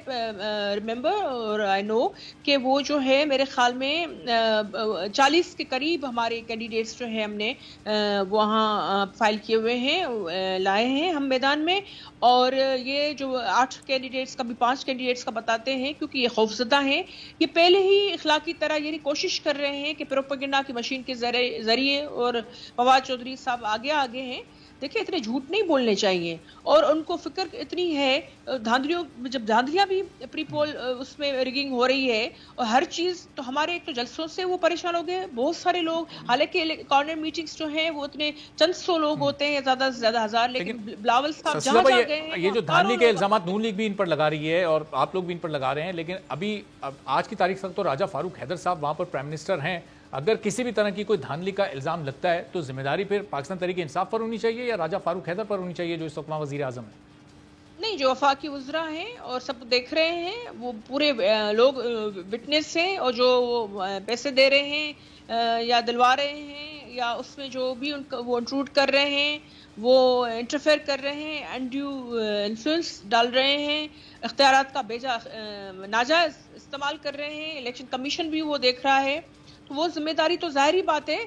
remember اور آئی نو کہ وہ جو ہے میرے خیال میں 40 کے قریب ہمارے کینڈیڈیٹس جو ہیں ہم نے وہاں فائل کیے ہوئے ہیں، لائے ہیں ہم میدان میں. اور یہ جو 8 کینڈیڈیٹس کا بھی 5 کینڈیڈیٹس کا بتاتے ہیں کیونکہ یہ خوفزدہ ہیں. یہ پہلے ہی اخلاقی طرح یہ کوشش کر رہے ہیں کہ پروپیگنڈا کی مشین کے ذریعے، اور فواد چودھری صاحب آگے ہیں. دیکھیں اتنے جھوٹ نہیں بولنے چاہیے اور ان کو فکر اتنی ہے دھاندلیوں، جب دھاندلیاں بھی پری پول اس میں ریگنگ ہو رہی ہے اور ہر چیز، تو ہمارے ایک تو جلسوں سے وہ پریشان ہو گئے بہت سارے لوگ. حالانکہ کارنر میٹنگز جو ہیں وہ اتنے چند سو لوگ ہوتے ہیں، زیادہ سے زیادہ 1000، لیکن بلاول صاحب جہاں گئے ہیں یہ جو دھاندلی کے الزامات نون لیگ بھی ان پر لگا رہی ہے اور آپ لوگ بھی ان پر لگا رہے ہیں، لیکن ابھی آج کی تاریخ تک تو راجہ فاروق حیدر صاحب وہاں پر پرائم منسٹر ہیں. اگر کسی بھی طرح کی کوئی دھاندلی کا الزام لگتا ہے تو ذمہ داری پھر پاکستان تحریک انصاف پر ہونی چاہیے یا راجہ فاروق حیدر پر ہونی چاہیے جو اس وقت وہاں وزیر اعظم ہے؟ نہیں، جو وفاقی وزراء ہیں اور سب دیکھ رہے ہیں، وہ پورے لوگ وٹنس ہیں اور جو پیسے دے رہے ہیں یا دلوا رہے ہیں یا اس میں جو بھی وہ انٹروڈ کر رہے ہیں، وہ انٹرفیئر کر رہے ہیں، انڈیو انفلوئنس ڈال رہے ہیں، اختیارات کا ناجائز استعمال کر رہے ہیں. الیکشن کمیشن بھی وہ دیکھ رہا ہے. تو وہ ذمہ داری تو ظاہری بات ہے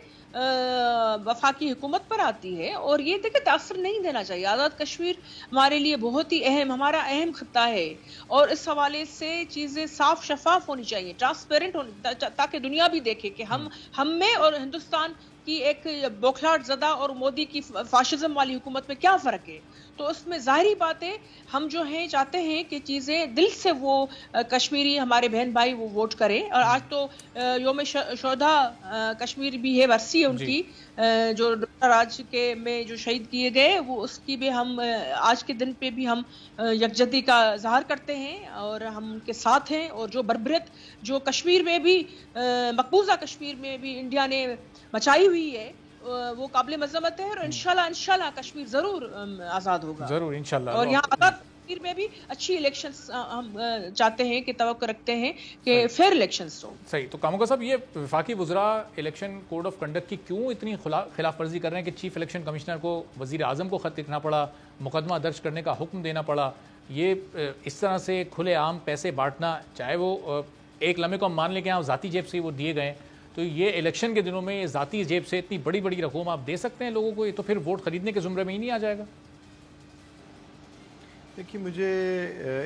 وفاقی حکومت پر آتی ہے. اور یہ دیکھیں تاثر نہیں دینا چاہیے. آزاد کشمیر ہمارے لیے بہت ہی ہمارا اہم خطہ ہے اور اس حوالے سے چیزیں صاف شفاف ہونی چاہیے، ٹرانسپیرنٹ ہونی، تاکہ دنیا بھی دیکھے کہ ہم میں اور ہندوستان کی ایک بوکھلاہٹ زدہ اور مودی کی فاشزم والی حکومت میں کیا فرق ہے. تو اس میں ظاہری بات ہے ہم جو ہیں چاہتے ہیں کہ چیزیں دل سے وہ کشمیری ہمارے بہن بھائی وہ ووٹ کریں. اور آج تو یوم شہداء کشمیر بھی ہے، برسی ہے ان کی، جو ڈاکٹر راج کے میں جو شہید کیے گئے، وہ اس کی بھی ہم آج کے دن پہ بھی ہم یکجہتی کا اظہار کرتے ہیں اور ہم ان کے ساتھ ہیں. اور جو بربریت جو کشمیر میں بھی مقبوضہ کشمیر میں بھی انڈیا نے مچائی ہوئی ہے، وہ قابل مذمت ہے. اور انشاءاللہ کشمیر ضرور آزاد ہوگا، ضرور انشاءاللہ. اور یہاں آزاد کشمیر میں بھی اچھی الیکشنز ہم چاہتے ہیں کہ توقع رکھتے ہیں کہ فیئر الیکشنز ہوں. صحیح. تو کاموکا صاحب، یہ وفاقی وزراء الیکشن کوڈ آف کنڈکٹ کی کیوں اتنی خلاف ورزی کر رہے ہیں کہ چیف الیکشن کمشنر کو وزیر اعظم کو خط لکھنا پڑا، مقدمہ درج کرنے کا حکم دینا پڑا؟ یہ اس طرح سے کھلے عام پیسے بانٹنا، چاہے وہ ایک لمحے کو ہم مان لیں کہ ذاتی جیب سے وہ دیے گئے، تو یہ الیکشن کے دنوں میں یہ ذاتی جیب سے اتنی بڑی بڑی رقوم آپ دے سکتے ہیں لوگوں کو؟ یہ تو پھر ووٹ خریدنے کے زمرے میں ہی نہیں آ جائے گا؟ دیکھیے مجھے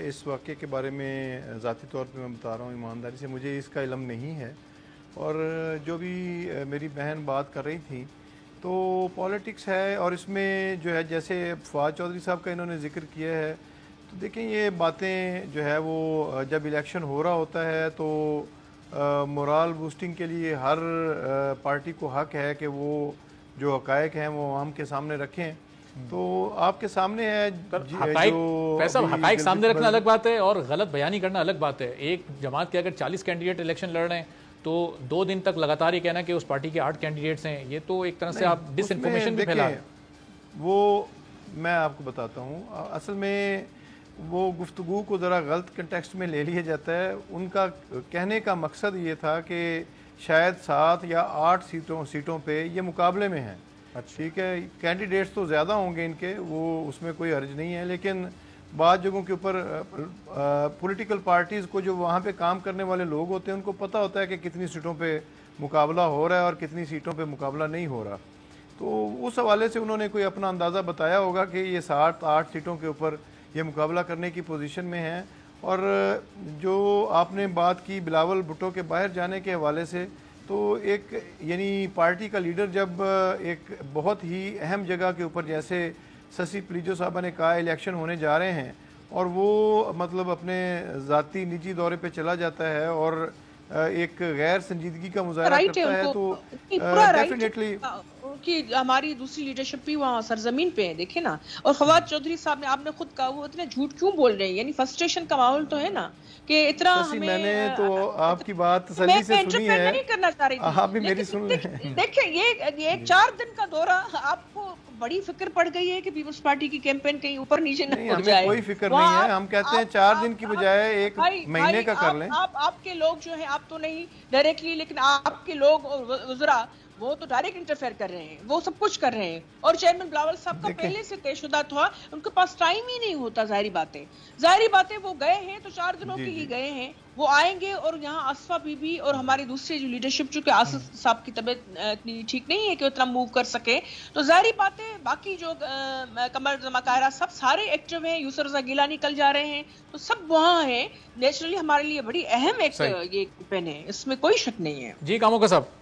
اس واقعے کے بارے میں ذاتی طور پہ میں بتا رہا ہوں ایمانداری سے، مجھے اس کا علم نہیں ہے، اور جو بھی میری بہن بات کر رہی تھی تو پالیٹکس ہے، اور اس میں جو ہے جیسے فواد چودھری صاحب کا انہوں نے ذکر کیا ہے، تو دیکھیں یہ باتیں جو ہے وہ جب الیکشن ہو رہا ہوتا ہے تو مورال بوسٹنگ کے لیے ہر پارٹی کو حق ہے کہ وہ جو حقائق ہیں وہ عوام کے سامنے رکھیں، تو آپ کے سامنے ہے حقائق سامنے رکھنا الگ بات ہے اور غلط بیانی کرنا الگ بات ہے. ایک جماعت کے اگر 40 کینڈیڈیٹ الیکشن لڑ رہے ہیں تو 2 دن تک لگاتار یہ کہنا کہ اس پارٹی کے 8 کینڈیڈیٹس ہیں، یہ تو ایک طرح سے آپ ڈس انفارمیشن بھی پھیلا رہے ہیں. وہ میں آپ کو بتاتا ہوں، اصل میں وہ گفتگو کو ذرا غلط کنٹیکسٹ میں لے لیا جاتا ہے. ان کا کہنے کا مقصد یہ تھا کہ شاید 7 یا 8 سیٹوں پہ یہ مقابلے میں ہیں. ٹھیک ہے، کینڈیڈیٹس تو زیادہ ہوں گے ان کے، وہ اس میں کوئی حرج نہیں ہے، لیکن بعض جگہوں کے اوپر پولیٹیکل پارٹیز کو جو وہاں پہ کام کرنے والے لوگ ہوتے ہیں ان کو پتہ ہوتا ہے کہ کتنی سیٹوں پہ مقابلہ ہو رہا ہے اور کتنی سیٹوں پہ مقابلہ نہیں ہو رہا. تو اس حوالے سے انہوں نے کوئی اپنا اندازہ بتایا ہوگا کہ یہ 7-8 سیٹوں کے اوپر یہ مقابلہ کرنے کی پوزیشن میں ہیں. اور جو آپ نے بات کی بلاول بھٹو کے باہر جانے کے حوالے سے، تو ایک یعنی پارٹی کا لیڈر جب ایک بہت ہی اہم جگہ کے اوپر، جیسے سسی پلیجو صاحبہ نے کہا الیکشن ہونے جا رہے ہیں، اور وہ مطلب اپنے ذاتی نجی دورے پہ چلا جاتا ہے اور ایک غیر سنجیدگی کا مظاہرہ کرتا ہے، تو ڈیفینیٹلی کہ ہماری دوسری لیڈرشپ بھی وہاں سرزمین پہ ہے. دیکھیں نا، اور فواد چودھری صاحب نے، آپ نے خود کہا، وہ اتنے جھوٹ کیوں بول رہے ہیں؟ یعنی فرسٹریشن کا ماحول تو ہے نا کہ اتنا ہمیں. میں نے تو آپ کی بات تسلی سے سنی ہے، میں نہیں کرنا چاہ رہی تھی، آپ بھی میری سن لیں. دیکھیں یہ 4 دن کا دورہ، آپ کو بڑی فکر پڑ گئی ہے کہ پیپلز پارٹی کی کیمپین کہیں اوپر نیچے نہ ہو جائے. ہمیں کوئی فکر نہیں ہے، ہم کہتے ہیں 4 دن کی بجائے 1 مہینے کا کر لیں. آپ کے لوگ جو ہیں، آپ تو نہیں ڈائریکٹلی، لیکن آپ کے لوگ اور وزراء وہ تو ڈائریکٹ انٹرفیئر کر رہے ہیں، وہ سب کچھ کر رہے ہیں. اور چیئرمین بلاول صاحب کا پہلے سے طے شدہ تھا، ان کے پاس ٹائم ہی نہیں ہوتا. ظاہری باتیں وہ گئے ہیں تو 4 دنوں کے لیے گئے ہیں، وہ آئیں گے. اور یہاں آصفہ بی بی اور ہماری دوسری جو لیڈرشپ، چونکہ آصف صاحب کی طبیعت اتنی ٹھیک نہیں ہے کہ اتنا موو کر سکے، تو ظاہری باتیں باقی جو قمر زمان قاہرہ سب سارے ایکٹیو ہیں. یوسف رضا گیلانی کل جا رہے ہیں، تو سب وہاں ہیں. نیچرلی ہمارے لیے بڑی اہم ایک یہ کیمپین ہے، اس میں کوئی شک نہیں ہے. جی کاموں کا صاحب.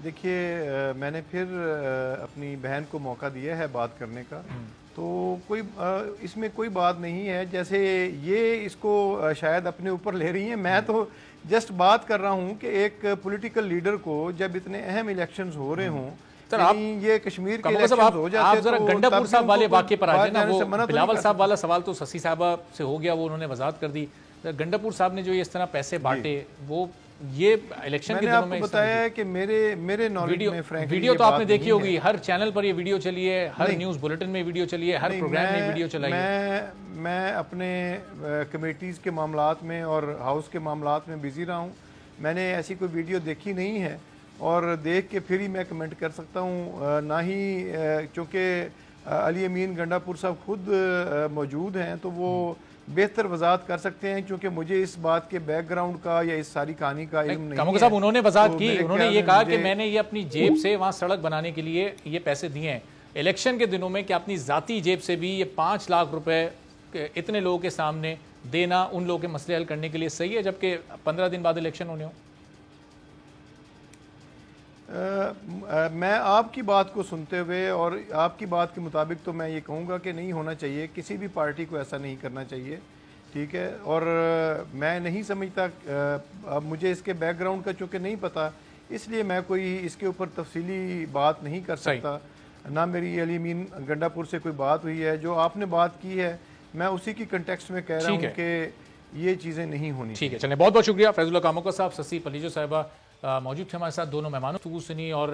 دیکھیے میں نے پھر اپنی بہن کو موقع دیا ہے بات کرنے کا، تو کوئی اس میں کوئی بات نہیں ہے. جیسے یہ اس کو شاید اپنے اوپر لے رہی ہیں، میں تو جسٹ بات کر رہا ہوں کہ ایک پولیٹیکل لیڈر کو جب اتنے اہم الیکشنز ہو رہے ہوں، یہ کشمیر کے الیکشنز ہو جاتے ہیں. آپ ذرا گنڈاپور صاحب والے واقعے پر آ جائیں نا. وہ بلاول صاحب والا سوال تو سسی صاحبہ سے ہو گیا، وہ انہوں نے وضاحت کر دی. گنڈاپور صاحب نے جو اس طرح پیسے بانٹے، وہ یہ الیکشن کے دنوں میں بتایا ہے کہ میرے نالج میں فرینکلی ویڈیو تو آپ نے دیکھی ہوگی، ہر چینل پر یہ ویڈیو چلی ہے، ہر نیوز بلیٹن میں ویڈیو چلی ہے، ہر پروگرام میں ویڈیو چلائی ہے. میں اپنے کمیٹیز کے معاملات میں اور ہاؤس کے معاملات میں بزی رہا ہوں، میں نے ایسی کوئی ویڈیو دیکھی نہیں ہے، اور دیکھ کے پھر ہی میں کمنٹ کر سکتا ہوں. نہ ہی چونکہ علی امین گنڈاپور صاحب خود موجود ہیں تو وہ بہتر وضاحت کر سکتے ہیں، کیونکہ مجھے اس بات کے بیک گراؤنڈ کا یا اس ساری کہانی کا علم نہیں ہے. کاموں صاحب انہوں نے وضاحت کی، انہوں نے یہ کہا کہ میں نے یہ اپنی جیب سے وہاں سڑک بنانے کے لیے یہ پیسے دیے ہیں. الیکشن کے دنوں میں کہ اپنی ذاتی جیب سے بھی یہ 5 لاکھ روپے اتنے لوگوں کے سامنے دینا ان لوگوں کے مسئلے حل کرنے کے لیے صحیح ہے، جبکہ 15 دن بعد الیکشن ہونے ہوں؟ میں آپ کی بات کو سنتے ہوئے اور آپ کی بات کے مطابق تو میں یہ کہوں گا کہ نہیں ہونا چاہیے، کسی بھی پارٹی کو ایسا نہیں کرنا چاہیے. ٹھیک ہے، اور میں نہیں سمجھتا، اب مجھے اس کے بیک گراؤنڈ کا چونکہ نہیں پتا، اس لیے میں کوئی اس کے اوپر تفصیلی بات نہیں کر سکتا. نہ میری علی امین گنڈاپور سے کوئی بات ہوئی ہے. جو آپ نے بات کی ہے میں اسی کی کنٹیکسٹ میں کہہ رہا ہوں کہ یہ چیزیں نہیں ہونی. ٹھیک ہے، چلیں، بہت بہت شکریہ. فیض اللہ کاموکا صاحب، سسی پلیجو صاحبہ موجود تھے ہمارے ساتھ. دونوں مہمانوں گفتگو سنی، اور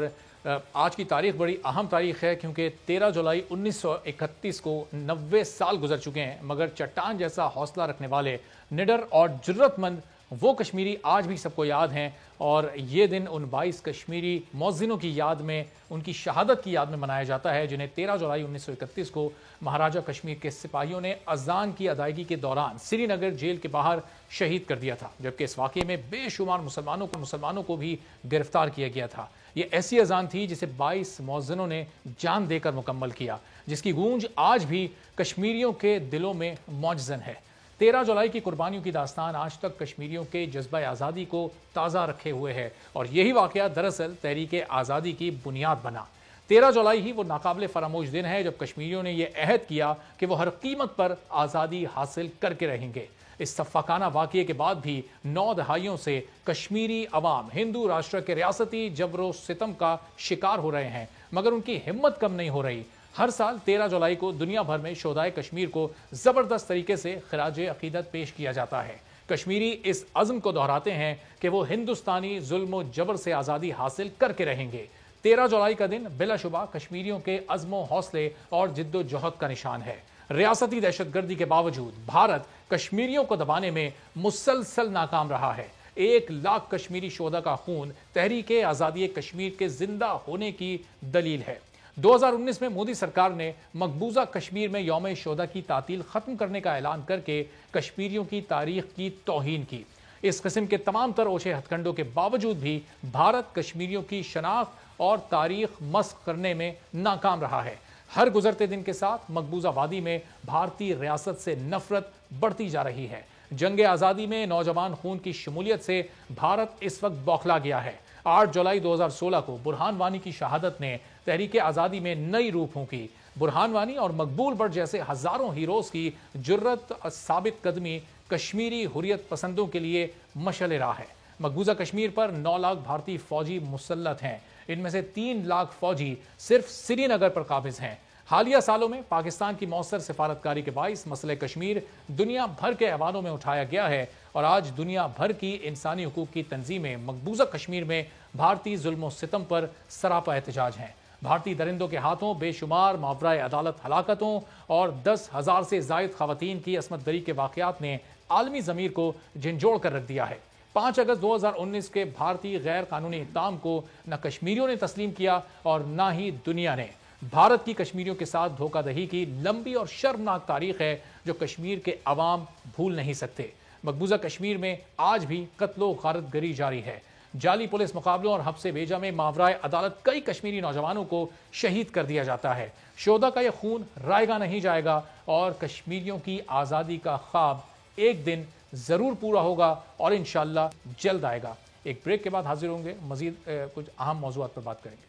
آج کی تاریخ بڑی اہم تاریخ ہے، کیونکہ 13 جولائی 1931 کو 90 سال گزر چکے ہیں، مگر چٹان جیسا حوصلہ رکھنے والے، نڈر اور جرت مند وہ کشمیری آج بھی سب کو یاد ہیں. اور یہ دن ان 22 کشمیری مؤذنوں کی یاد میں، ان کی شہادت کی یاد میں منایا جاتا ہے، جنہیں 13 جولائی 1931 کو مہاراجہ کشمیر کے سپاہیوں نے اذان کی ادائیگی کے دوران سری نگر جیل کے باہر شہید کر دیا تھا، جبکہ اس واقعے میں بے شمار مسلمانوں کو بھی گرفتار کیا گیا تھا. یہ ایسی اذان تھی جسے 22 مؤذنوں نے جان دے کر مکمل کیا، جس کی گونج آج بھی کشمیریوں کے دلوں میں معجزن ہے۔ 13 جولائی کی قربانیوں کی داستان آج تک کشمیریوں کے جذبہ آزادی کو تازہ رکھے ہوئے ہے، اور یہی واقعہ دراصل تحریک آزادی کی بنیاد بنا۔ 13 جولائی ہی وہ ناقابل فراموش دن ہے جب کشمیریوں نے یہ عہد کیا کہ وہ ہر قیمت پر آزادی حاصل کر کے رہیں گے۔ اس سفاکانہ واقعے کے بعد بھی 9 دہائیوں سے کشمیری عوام ہندو راشٹر کے ریاستی جبر و ستم کا شکار ہو رہے ہیں، مگر ان کی ہمت کم نہیں ہو رہی۔ ہر سال 13 جولائی کو دنیا بھر میں شہدائے کشمیر کو زبردست طریقے سے خراج عقیدت پیش کیا جاتا ہے۔ کشمیری اس عزم کو دہراتے ہیں کہ وہ ہندوستانی ظلم و جبر سے آزادی حاصل کر کے رہیں گے۔ 13 جولائی کا دن بلا شبہ کشمیریوں کے عزم و حوصلے اور جد و جہد کا نشان ہے۔ ریاستی دہشت گردی کے باوجود بھارت کشمیریوں کو دبانے میں مسلسل ناکام رہا ہے۔ 1 لاکھ کشمیری شہدا کا خون تحریک آزادی کشمیر کے زندہ ہونے کی دلیل ہے۔ 2019 میں مودی سرکار نے مقبوضہ کشمیر میں یوم شہدا کی تعطیل ختم کرنے کا اعلان کر کے کشمیریوں کی تاریخ کی توہین کی۔ اس قسم کے تمام تر اوچھے ہتھ کنڈوں کے باوجود بھی بھارت کشمیریوں کی شناخت اور تاریخ مسخ کرنے میں ناکام رہا ہے۔ ہر گزرتے دن کے ساتھ مقبوضہ وادی میں بھارتی ریاست سے نفرت بڑھتی جا رہی ہے۔ جنگ آزادی میں نوجوان خون کی شمولیت سے بھارت اس وقت بوکھلا گیا ہے۔ 8 جولائی 2016 کو برہان وانی کی شہادت نے تحریک آزادی میں نئی روح پھونکی۔ برہان وانی اور مقبول بٹ جیسے ہزاروں ہیروز کی جرت ثابت قدمی کشمیری حریت پسندوں کے لیے مشعل راہ ہے۔ مقبوضہ کشمیر پر 9 لاکھ بھارتی فوجی مسلط ہیں، ان میں سے 3 لاکھ فوجی صرف سری نگر پر قابض ہیں۔ حالیہ سالوں میں پاکستان کی مؤثر سفارتکاری کے باعث مسئلہ کشمیر دنیا بھر کے ایوانوں میں اٹھایا گیا ہے، اور آج دنیا بھر کی انسانی حقوق کی تنظیمیں مقبوضہ کشمیر میں بھارتی ظلم و ستم پر سراپا احتجاج ہیں۔ بھارتی درندوں کے ہاتھوں بے شمار ماورائے عدالت ہلاکتوں اور 10,000 سے زائد خواتین کی عصمت دری کے واقعات نے عالمی ضمیر کو جھنجھوڑ کر رکھ دیا ہے۔ 5 اگست 2019 کے بھارتی غیر قانونی اقدام کو نہ کشمیریوں نے تسلیم کیا اور نہ ہی دنیا نے۔ بھارت کی کشمیریوں کے ساتھ دھوکہ دہی کی لمبی اور شرمناک تاریخ ہے جو کشمیر کے عوام بھول نہیں سکتے۔ مقبوضہ کشمیر میں آج بھی قتل و غارت گری جاری ہے۔ جعلی پولیس مقابلوں اور حبس بیجا میں ماورائے عدالت کئی کشمیری نوجوانوں کو شہید کر دیا جاتا ہے۔ شہدا کا یہ خون رائے گا نہیں جائے گا، اور کشمیریوں کی آزادی کا خواب ایک دن ضرور پورا ہوگا، اور انشاءاللہ جلد آئے گا۔ ایک بریک کے بعد حاضر ہوں گے، مزید کچھ اہم موضوعات پر بات کریں گے۔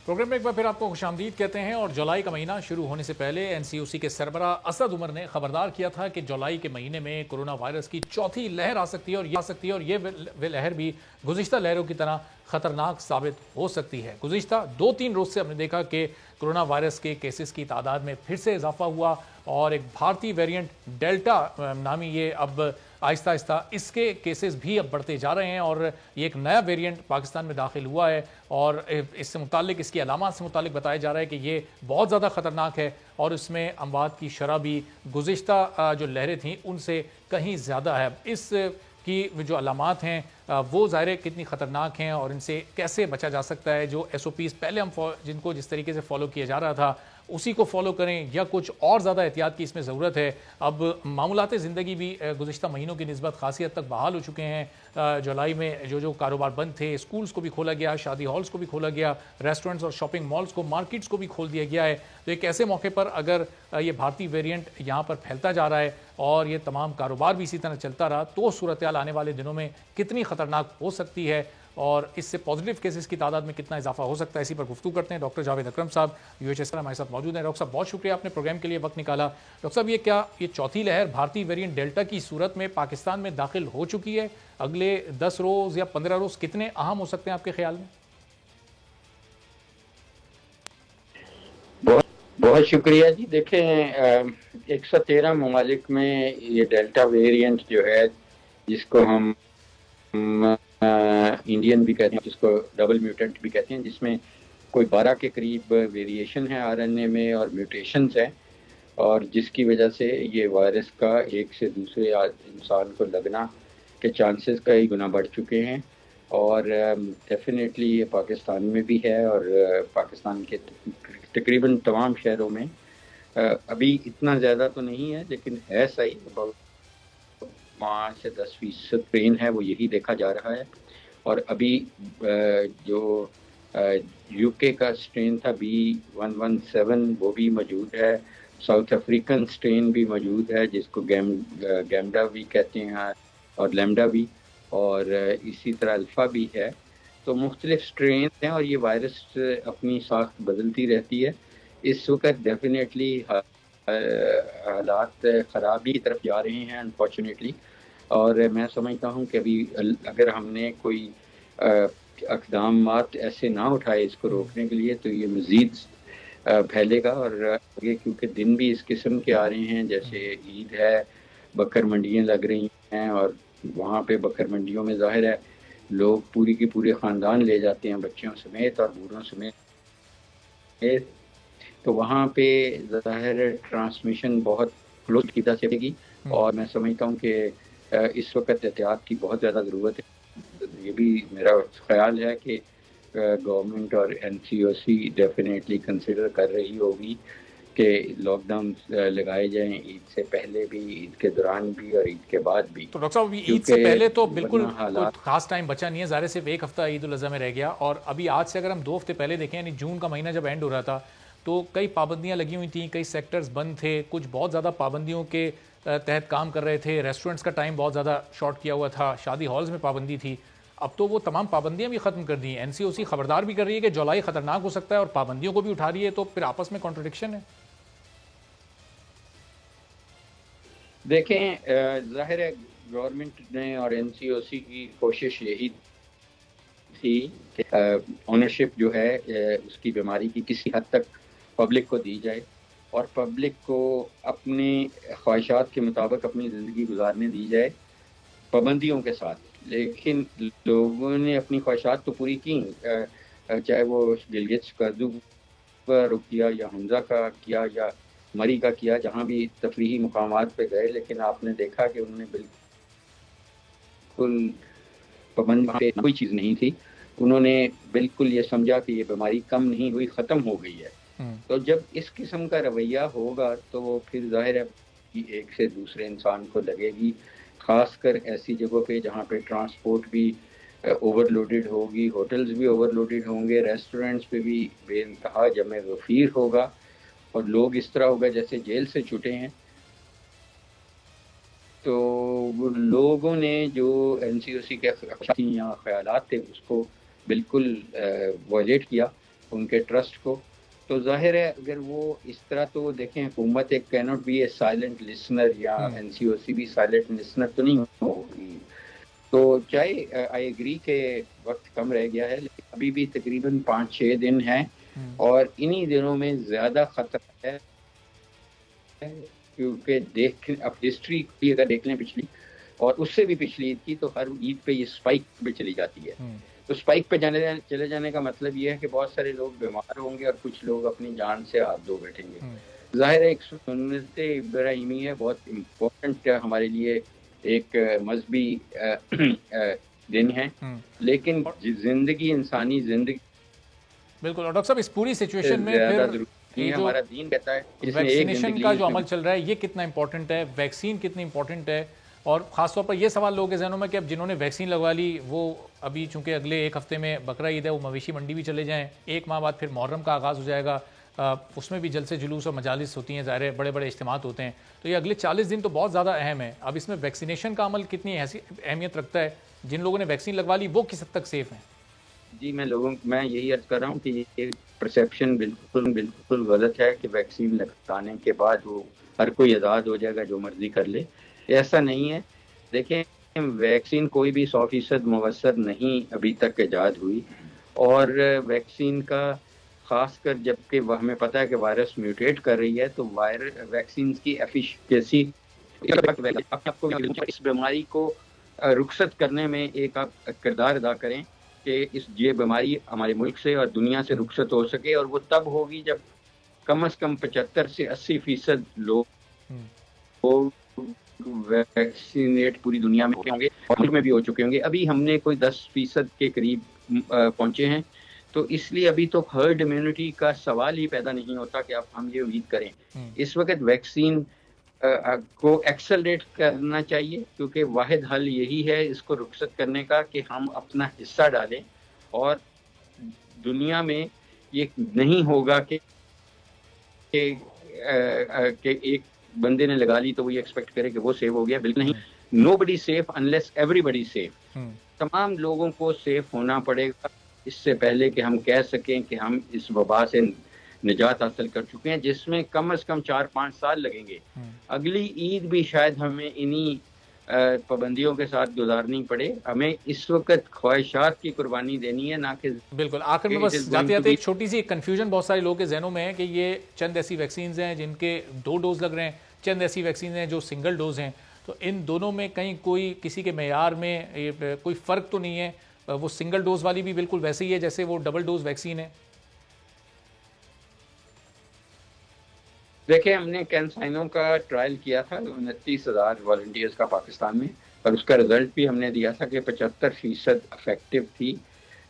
پروگرام میں ایک بار پھر آپ کو خوش آمدید کہتے ہیں، اور جولائی کا مہینہ شروع ہونے سے پہلے NCOC کے سربراہ اسد عمر نے خبردار کیا تھا کہ جولائی کے مہینے میں کرونا وائرس کی چوتھی لہر آ سکتی ہے، اور یہ لہر بھی گزشتہ لہروں کی طرح خطرناک ثابت ہو سکتی ہے۔ گزشتہ 2-3 روز سے ہم نے دیکھا کہ کرونا وائرس کے کیسز کی تعداد میں پھر سے اضافہ ہوا، اور ایک بھارتی ویریئنٹ ڈیلٹا نامی یہ اب آہستہ آہستہ اس کے کیسز بھی اب بڑھتے جا رہے ہیں، اور یہ ایک نیا ویریئنٹ پاکستان میں داخل ہوا ہے، اور اس سے متعلق اس کی علامات سے متعلق بتایا جا رہا ہے کہ یہ بہت زیادہ خطرناک ہے، اور اس میں اموات کی شرح بھی گزشتہ جو لہریں تھیں ان سے کہیں زیادہ ہے۔ اس کی جو علامات ہیں وہ ظاہر ہے کتنی خطرناک ہیں، اور ان سے کیسے بچا جا سکتا ہے۔ جو SOPs پہلے ہم جن کو جس طریقے سے فالو کیا جا رہا تھا اسی کو فالو کریں، یا کچھ اور زیادہ احتیاط کی اس میں ضرورت ہے۔ اب معمولات زندگی بھی گزشتہ مہینوں کی نسبت خاصی حد تک بحال ہو چکے ہیں۔ جولائی میں جو کاروبار بند تھے، اسکولز کو بھی کھولا گیا، شادی ہالز کو بھی کھولا گیا، ریسٹورنٹس اور شاپنگ مالز کو، مارکیٹس کو بھی کھول دیا گیا ہے۔ تو ایک ایسے موقع پر اگر یہ بھارتی ویریئنٹ یہاں پر پھیلتا جا رہا ہے اور یہ تمام کاروبار بھی اسی طرح چلتا رہا، تو صورتحال آنے والے دنوں میں کتنی خطرناک ہو سکتی ہے، اور اس سے پازیٹیو کیسز کی تعداد میں کتنا اضافہ ہو سکتا ہے، اسی پر گفتگو کرتے ہیں۔ ڈاکٹر جاوید اکرم صاحب UHS کا ہمارے ساتھ موجود ہیں۔ ڈاکٹر صاحب بہت شکریہ، آپ نے پروگرام کے لیے وقت نکالا۔ ڈاکٹر صاحب یہ چوتھی لہر بھارتی ویریئنٹ ڈیلٹا کی صورت میں پاکستان میں داخل ہو چکی ہے؟ اگلے 10 روز یا 15 روز کتنے اہم ہو سکتے ہیں آپ کے خیال میں؟ بہت شکریہ جی۔ دیکھیں 113 ممالک میں یہ ڈیلٹا ویریئنٹ جو ہے، جس کو ہم انڈین بھی کہتے ہیں، جس کو ڈبل میوٹنٹ بھی کہتے ہیں، جس میں کوئی 12 کے قریب ویریشن ہے RNA میں اور میوٹیشنز ہیں، اور جس کی وجہ سے یہ وائرس کا ایک سے دوسرے انسان کو لگنا کے چانسز کئی گنا بڑھ چکے ہیں۔ اور ڈیفینیٹلی یہ پاکستان میں بھی ہے اور پاکستان کے تقریباً تمام شہروں میں ابھی اتنا زیادہ تو نہیں ہے لیکن ہے صحیح 5 سے 10% پین ہے وہ یہی دیکھا جا رہا ہے. اور ابھی جو یو کے کا اسٹرین تھا B117 وہ بھی موجود ہے, ساؤتھ افریقن اسٹرین بھی موجود ہے جس کو گیمڈا بھی کہتے ہیں اور لیمڈا بھی, اور اسی طرح الفا بھی ہے. تو مختلف اسٹرین ہیں اور یہ وائرس اپنی ساخت بدلتی رہتی ہے. اس وقت ڈیفینیٹلی حالات خرابی کی طرف جا رہے ہیں انفارچونیٹلی, اور میں سمجھتا ہوں کہ ابھی اگر ہم نے کوئی اقدامات ایسے نہ اٹھائے اس کو روکنے کے لیے تو یہ مزید پھیلے گا. اور آگے کیونکہ دن بھی اس قسم کے آ رہے ہیں, جیسے عید ہے, بکر منڈیاں لگ رہی ہیں, اور وہاں پہ بکر منڈیوں میں ظاہر ہے لوگ پوری کی پورے خاندان لے جاتے ہیں بچوں سمیت اور بوڑھوں سمیت, تو وہاں پہ ظاہر ٹرانسمیشن بہت کلوز کی طرح سے ہوگی. اور میں سمجھتا ہوں کہ اس وقت احتیاط کی بہت زیادہ ضرورت ہے. یہ بھی میرا خیال ہے کہ گورنمنٹ اور NCOC ڈیفینیٹلی کنسیڈر کر رہی ہوگی کہ لاک ڈاؤن لگائے جائیں عید سے پہلے بھی, عید کے دوران بھی اور عید کے بعد بھی. تو ڈاکٹر صاحب عید سے پہلے تو بالکل خاص ٹائم بچا نہیں ہے, ظاہر صرف ایک ہفتہ عید الاضحیٰ میں رہ گیا, اور ابھی آج سے اگر ہم 2 ہفتے پہلے دیکھیں یعنی جون کا مہینہ جب اینڈ ہو رہا تھا تو کئی پابندیاں لگی ہوئی تھیں, کئی سیکٹرز بند تھے, کچھ بہت زیادہ پابندیوں کے تحت کام کر رہے تھے, ریسٹورنٹس کا ٹائم بہت زیادہ شارٹ کیا ہوا تھا, شادی ہالز میں پابندی تھی. اب تو وہ تمام پابندیاں بھی ختم کر دی ہیں. NCOC خبردار بھی کر رہی ہے کہ جولائی خطرناک ہو سکتا ہے اور پابندیوں کو بھی اٹھا رہی ہے, تو پھر آپس میں کانٹرڈکشن ہے. دیکھیں ظاہر ہے گورنمنٹ نے اور NCOC کی کوشش یہی تھی کہ اونرشپ جو ہے اس کی بیماری کی کسی حد تک پبلک کو دی جائے اور پبلک کو اپنی خواہشات کے مطابق اپنی زندگی گزارنے دی جائے پابندیوں کے ساتھ. لیکن لوگوں نے اپنی خواہشات تو پوری کی, چاہے وہ گلگت کردو کا رخ کیا یا حمزہ کا کیا یا مری کا کیا, جہاں بھی تفریحی مقامات پہ گئے, لیکن آپ نے دیکھا کہ انہوں نے بالکل پابند پہ کوئی چیز نہیں تھی. انہوں نے بالکل یہ سمجھا کہ یہ بیماری کم نہیں ہوئی, ختم ہو گئی ہے. تو جب اس قسم کا رویہ ہوگا تو پھر ظاہر ہے ایک سے دوسرے انسان کو لگے گی, خاص کر ایسی جگہوں پہ جہاں پہ ٹرانسپورٹ بھی اوور لوڈڈ ہوگی, ہوٹلز بھی اوور لوڈڈ ہوں گے, ریسٹورنٹس پہ بھی بے انتہا جمع غفیر ہوگا, اور لوگ اس طرح ہوگا جیسے جیل سے چھوٹے ہیں. تو وہ لوگوں نے جو NCOC کے یا خیالات تھے اس کو بالکل وائلیٹ کیا, ان کے ٹرسٹ کو. تو ظاہر ہے اگر وہ اس طرح, تو دیکھیں حکومت ایک can't be a silent listener یا NCOC بھی سائلنٹ لسنر تو نہیں ہوگی. تو چاہے آئی ایگری کہ وقت کم رہ گیا ہے, لیکن ابھی بھی تقریباً 5-6 دن ہیں, اور انہی دنوں میں زیادہ خطرہ ہے کیونکہ اب ہسٹری کی اگر دیکھ لیں پچھلی اور اس سے بھی پچھلی عید کی, تو ہر عید پہ یہ اسپائک پہ چلی جاتی ہے. تو اسپائک پہ چلے جانے کا مطلب یہ ہے کہ بہت سارے لوگ بیمار ہوں گے اور کچھ لوگ اپنی جان سے ہاتھ دھو بیٹھیں گے. ظاہر ہے ایک سنت ابراہیمی ہے, بہت امپورٹنٹ ہمارے لیے ایک مذہبی دن ہے, لیکن زندگی, انسانی زندگی بالکل. اور ڈاکٹر صاحب اس پوری سچویشن میں پھر ہمارا دین کہتا ہے ویکسینیشن کا جو عمل چل رہا ہے یہ کتنا امپورٹنٹ ہے, ویکسین کتنی امپورٹنٹ ہے, اور خاص طور پر یہ سوال لوگوں کے ذہنوں میں کہ اب جنہوں نے ویکسین لگوا لی وہ ابھی چونکہ اگلے 1 ہفتے میں بقرہ عید ہے, وہ مویشی منڈی بھی چلے جائیں, 1 ماہ بعد پھر محرم کا آغاز ہو جائے گا, اس میں بھی جلسے جلوس اور مجالس ہوتی ہیں, ظاہر ہے بڑے بڑے اجتماعات ہوتے ہیں, تو یہ اگلے 40 دن تو بہت زیادہ اہم ہے. اب اس میں ویکسینیشن کا عمل کتنی اہمیت رکھتا ہے, جن لوگوں نے ویکسین لگوا لی وہ کس حد تک سیف ہیں؟ جی میں یہی عرض کر رہا ہوں کہ یہ پرسیپشن بالکل غلط ہے کہ ویکسین لگانے کے بعد وہ ہر کوئی آزاد ہو جائے گا, جو مرضی کر لے. ایسا نہیں ہے. دیکھیں ویکسین کوئی بھی 100% مؤثر نہیں ابھی تک ایجاد ہوئی, اور ویکسین کا خاص کر جب کہ ہمیں پتہ ہے کہ وائرس میوٹیٹ کر رہی ہے, تو ویکسین کی ایفیکیسی آپ کو اس بیماری کو رخصت کرنے میں ایک آپ کردار ادا کریں کہ یہ بیماری ہمارے ملک سے اور دنیا سے رخصت ہو سکے, اور وہ تب ہوگی جب کم از کم 75 سے 80% لوگ ویکسینیٹ پوری دنیا میں ہوں گے اور ملک میں بھی ہو چکے ہوں گے. ابھی ہم نے کوئی 10% کے قریب پہنچے ہیں, تو اس لیے ابھی تو ہرڈ امیونٹی کا سوال ہی پیدا نہیں ہوتا کہ اب ہم یہ امید کریں. اس وقت ویکسین کو ایکسلریٹ کرنا چاہیے, کیونکہ واحد حل یہی ہے اس کو رخصت کرنے کا کہ ہم اپنا حصہ ڈالیں, اور دنیا میں یہ نہیں ہوگا کہ ایک بندے نے لگا لی تو وہ یہ ایکسپیکٹ کرے کہ وہ سیو ہو گیا. بالکل نہیں. نو بڈی سیف انلیس ایوری بڈی سیف. تمام لوگوں کو سیف ہونا پڑے گا اس سے پہلے کہ ہم کہہ سکیں کہ ہم اس وبا سے نجات حاصل کر چکے ہیں, جس میں کم از کم 4-5 سال لگیں گے. اگلی عید بھی شاید ہمیں انہی پابندیوں کے ساتھ گزارنی پڑے. ہمیں اس وقت خواہشات کی قربانی دینی ہے, نہ کہ بالکل. آخر میں بس جاتے جاتے ایک چھوٹی سی کنفیوژن بہت سارے لوگوں کے ذہنوں میں ہے کہ یہ چند ایسی ویکسینز ہیں جن کے 2 ڈوز لگ رہے ہیں, چند ایسی ویکسینز ہیں جو سنگل ڈوز ہیں, تو ان دونوں میں کہیں کوئی کسی کے معیار میں کوئی فرق تو نہیں ہے؟ وہ سنگل ڈوز والی بھی بالکل ویسے ہی ہے جیسے وہ ڈبل ڈوز ویکسین ہے؟ دیکھیں, ہم نے کینسائنو کا ٹرائل کیا تھا 29,000 والنٹیئرز کا پاکستان میں, اور اس کا رزلٹ بھی ہم نے دیا تھا کہ 75% افیکٹو تھی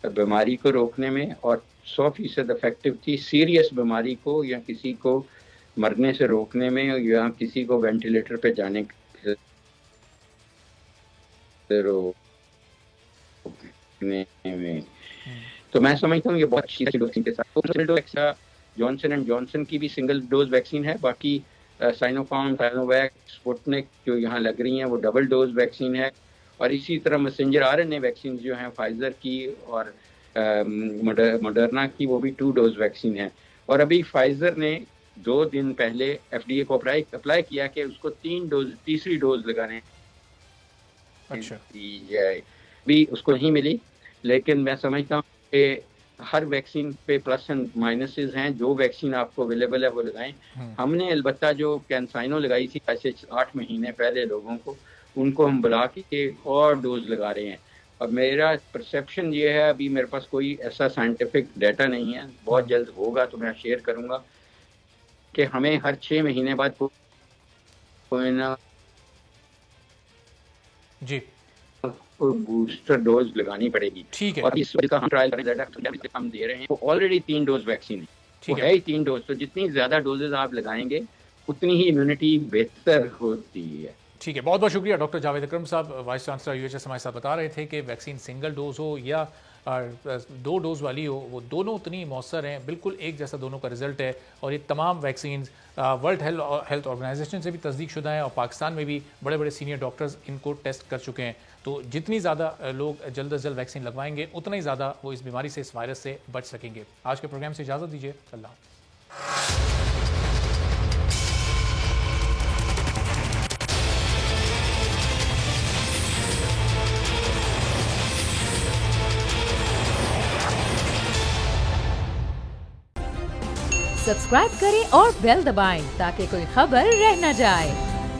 بیماری کو روکنے میں, اور 100% افیکٹو تھی سیریس بیماری کو یا کسی کو مرنے سے روکنے میں, یا کسی کو وینٹیلیٹر پہ جانے روکنے میں. تو میں سمجھتا ہوں یہ بہت اچھی ڈوز کے ساتھ جانسن اینڈ جانسن کی بھی سنگل ڈوز ویکسین ہے, باقی سائنو فارم, سائنوویک, اسپوٹنک جو یہاں لگ رہی ہیں وہ ڈبل ڈوز ویکسین ہے, اور اسی طرح میسنجر RNA ویکسین جو ہیں فائزر کی اور مڈرنا کی وہ بھی 2 ڈوز ویکسین ہے. اور ابھی فائزر نے 2 دن پہلے FDA کو اپلائی کیا کہ اس کو 3 ڈوز, تیسری ڈوز لگانے دی جائے. بھی اس کو نہیں ملی, لیکن میں سمجھتا ہوں کہ ہر ویکسین پہ پلس اینڈ مائنسز ہیں. جو ویکسین آپ کو اویلیبل ہے وہ لگائیں. ہم نے البتہ جو کینسائنو لگائی تھی ایسے 8 مہینے پہلے لوگوں کو, ان کو ہم بلا کے اور ڈوز لگا رہے ہیں. اور میرا پرسیپشن یہ ہے, ابھی میرے پاس کوئی ایسا سائنٹیفک ڈیٹا نہیں ہے, بہت جلد ہوگا تو میں شیئر کروں گا, کہ ہمیں ہر 6 مہینے بعد کوئی نہ جی بوسٹر ڈوز لگانی پڑے گی. ٹھیک ہے. اور اس وقت ہم ٹرائل کر رہے ہیں, ہم دے رہے ہیں وہ آلریڈی 3 ڈوز ویکسین ہے, وہ ہے ہی 3 ڈوز. تو جتنی زیادہ ڈوزز آپ لگائیں گے اتنی ہی امیونٹی بہتر ہوتی ہے. ٹھیک ہے, بہت بہت شکریہ ڈاکٹر جاوید اکرم صاحب, وائس چانسلر UHS ہمارے ساتھ بتا رہے تھے کہ ویکسین سنگل ڈوز ہو یا 2 ڈوز والی ہو, وہ دونوں اتنی مؤثر ہیں, بالکل ایک جیسا دونوں کا رزلٹ ہے. اور یہ تمام ویکسینز ورلڈ ہیلتھ آرگنائزیشن سے بھی تصدیق شدہ ہیں, اور پاکستان میں بھی بڑے بڑے سینئر ڈاکٹرز ان کو ٹیسٹ کر چکے ہیں. تو جتنی زیادہ لوگ جلد از جلد ویکسین لگوائیں گے اتنا ہی زیادہ وہ اس بیماری سے, اس وائرس سے بچ سکیں گے. آج کے پروگرام سے اجازت دیجیے. اللہ حافظ. سبسکرائب کریں اور بیل دبائیں تاکہ کوئی خبر رہ نہ جائے.